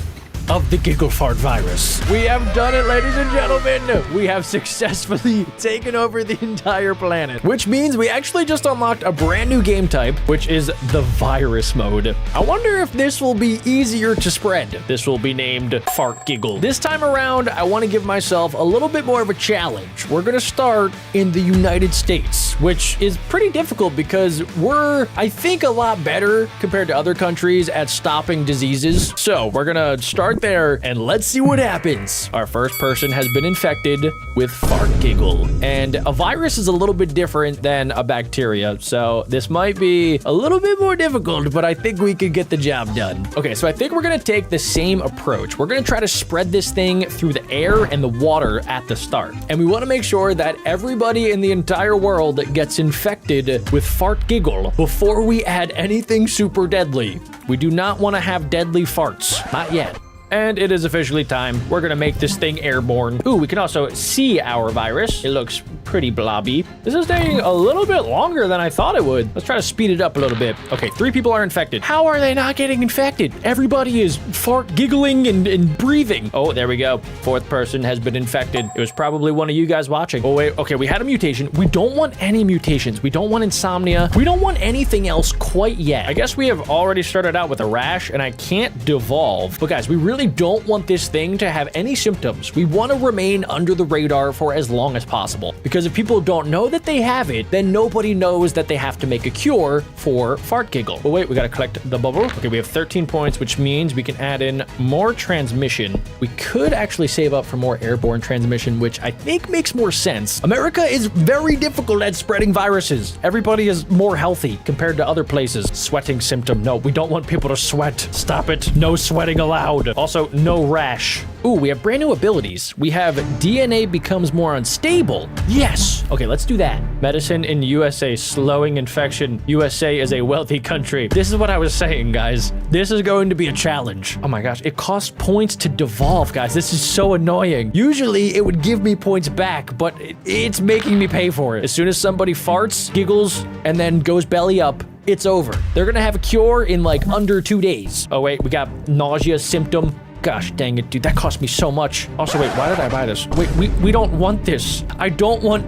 S1: of the giggle fart virus. We have done it, ladies and gentlemen. We have successfully taken over the entire planet, which means we actually just unlocked a brand new game type, which is the virus mode. I wonder if this will be easier to spread. This will be named Fart Giggle. This time around, I want to give myself a little bit more of a challenge. We're going to start in the United States, which is pretty difficult because we're, I think, a lot better compared to other countries at stopping diseases. So we're going to start there, and let's see what happens. Our first person has been infected with Fart Giggle, and a virus is a little bit different than a bacteria, so this might be a little bit more difficult, but I think we could get the job done. Okay, so I think we're gonna take the same approach. We're gonna try to spread this thing through the air and the water at the start, and we want to make sure that everybody in the entire world gets infected with Fart Giggle before we add anything super deadly. We do not want to have deadly farts, not yet. And it is officially time. We're gonna make this thing airborne. Ooh, we can also see our virus. It looks pretty blobby. This is taking a little bit longer than I thought it would. Let's try to speed it up a little bit. Okay, 3 people are infected. How are they not getting infected? Everybody is fart giggling and breathing. Oh, there we go. 4th person has been infected. It was probably one of you guys watching. Oh, wait. Okay, we had a mutation. We don't want any mutations. We don't want insomnia. We don't want anything else quite yet. I guess we have already started out with a rash, and I can't devolve. But guys, we really don't want this thing to have any symptoms. We want to remain under the radar for as long as possible, because Because if people don't know that they have it, then nobody knows that they have to make a cure for fart giggle. But wait, we gotta collect the bubble. Okay, we have 13 points, which means we can add in more transmission. We could actually save up for more airborne transmission, which I think makes more sense. America is very difficult at spreading viruses. Everybody is more healthy compared to other places. Sweating symptom. No, we don't want people to sweat. Stop it. No sweating allowed. Also, no rash. Ooh, we have brand new abilities. We have DNA becomes more unstable. Yes. Okay, let's do that. Medicine in USA, slowing infection. USA is a wealthy country. This is what I was saying, guys. This is going to be a challenge. Oh my gosh, it costs points to devolve, guys. This is so annoying. Usually it would give me points back, but it's making me pay for it. As soon as somebody farts, giggles, and then goes belly up, it's over. They're gonna have a cure in like under 2 days. Oh wait, we got nausea symptom. Gosh dang it, dude, that cost me so much. Also, wait, why did I buy this? Wait, we don't want this. I don't want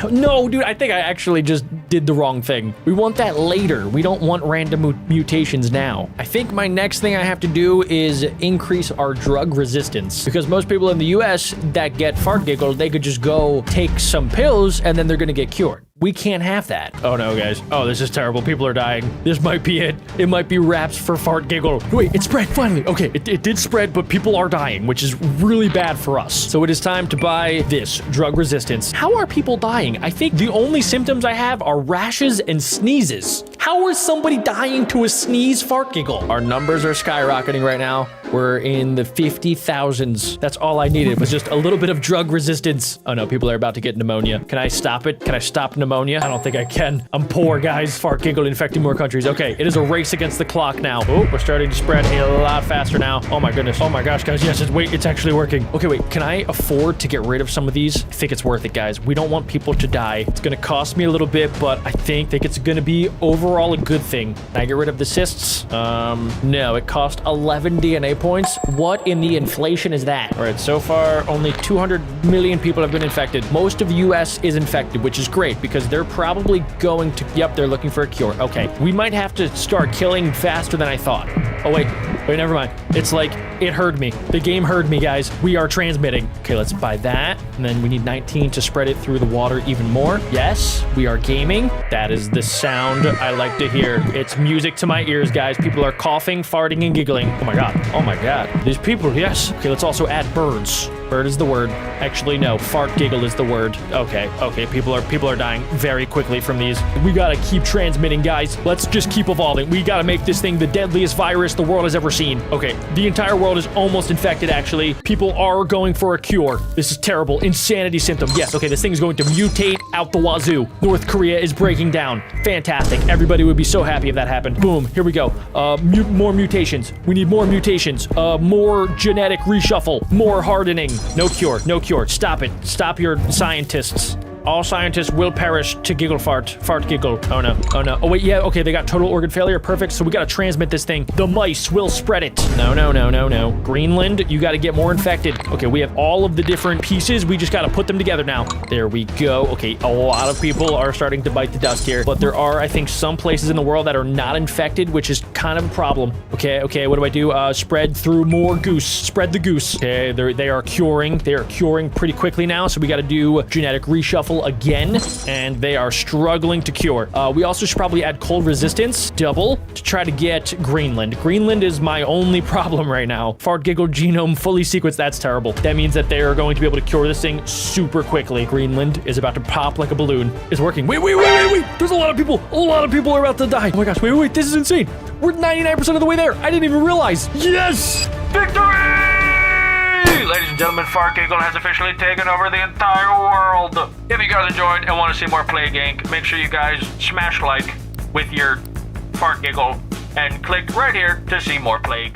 S1: no, dude, I think I actually just did the wrong thing. We want that later. We don't want random mutations now. I think my next thing I have to do is increase our drug resistance, because most people in the US that get fart giggle, they could just go take some pills and then they're gonna get cured. We can't have that. Oh no, guys. Oh, this is terrible. People are dying. This might be it. It might be wraps for fart giggle. Wait, it spread finally. Okay, it did spread, but people are dying, which is really bad for us. So it is time to buy this drug resistance. How are people dying? I think the only symptoms I have are rashes and sneezes. How is somebody dying to a sneeze fart giggle? Our numbers are skyrocketing right now. We're in the 50,000s. That's all I needed was just a little bit of drug resistance. Oh no, people are about to get pneumonia. Can I stop it? Can I stop pneumonia? I don't think I can. I'm poor, guys. Fart giggle infecting more countries. Okay, it is a race against the clock now. Oh, we're starting to spread a lot faster now. Oh my goodness. Oh my gosh, guys. Yes, wait, it's actually working. Okay, wait, can I afford to get rid of some of these? I think it's worth it, guys. We don't want people to die. It's gonna cost me a little bit, but I think it's gonna be overall a good thing. Can I get rid of the cysts? No, it cost 11 DNA points. What in the inflation is that? All right, so far, only 200 million people have been infected. Most of the US is infected, which is great because they're probably going to, yep, they're looking for a cure. Okay, we might have to start killing faster than I thought. Oh, wait, never mind. It's like, it heard me. The game heard me, guys. We are transmitting. Okay, let's buy that. And then we need 19 to spread it through the water even more. Yes, we are gaming. That is the sound I like to hear. It's music to my ears, guys. People are coughing, farting, and giggling. Oh my God. Oh my God. These people, yes. Okay, let's also add birds. Bird is the word. Actually, no. Fart giggle is the word. Okay. People are dying very quickly from these. We gotta keep transmitting, guys. Let's just keep evolving. We gotta make this thing the deadliest virus the world has ever seen. Okay, the entire world is almost infected, actually. People are going for a cure. This is terrible. Insanity symptom. Yes, okay, this thing is going to mutate out the wazoo. North Korea is breaking down. Fantastic. Everybody would be so happy if that happened. Boom. Here we go. More mutations. We need more mutations. More genetic reshuffle. More hardening. No cure. No cure. Stop it. Stop your scientists. All scientists will perish to giggle fart. Fart giggle. Oh no. Oh no. Oh wait, yeah, okay, they got total organ failure. Perfect. So we gotta transmit this thing. The mice will spread it. No. Greenland, you gotta get more infected. Okay, we have all of the different pieces. We just gotta put them together now. There we go. Okay, a lot of people are starting to bite the dust here. But there are, I think, some places in the world that are not infected, which is kind of a problem. Okay, what do I do? Spread through more goose. Spread the goose. Okay, they are curing. They are curing pretty quickly now. So we gotta do genetic reshuffle again, and they are struggling to cure. We also should probably add cold resistance, double, to try to get Greenland. Greenland is my only problem right now. Fart giggle genome fully sequenced. That's terrible. That means that they are going to be able to cure this thing super quickly. Greenland is about to pop like a balloon. It's working. Wait. There's a lot of people. A lot of people are about to die. Oh my gosh, wait. This is insane. We're 99% of the way there. I didn't even realize. Yes! Victory! Ladies and gentlemen, Fart Giggle has officially taken over the entire world. If you guys enjoyed and want to see more Plague Inc., make sure you guys smash like with your Fart Giggle and click right here to see more Plague.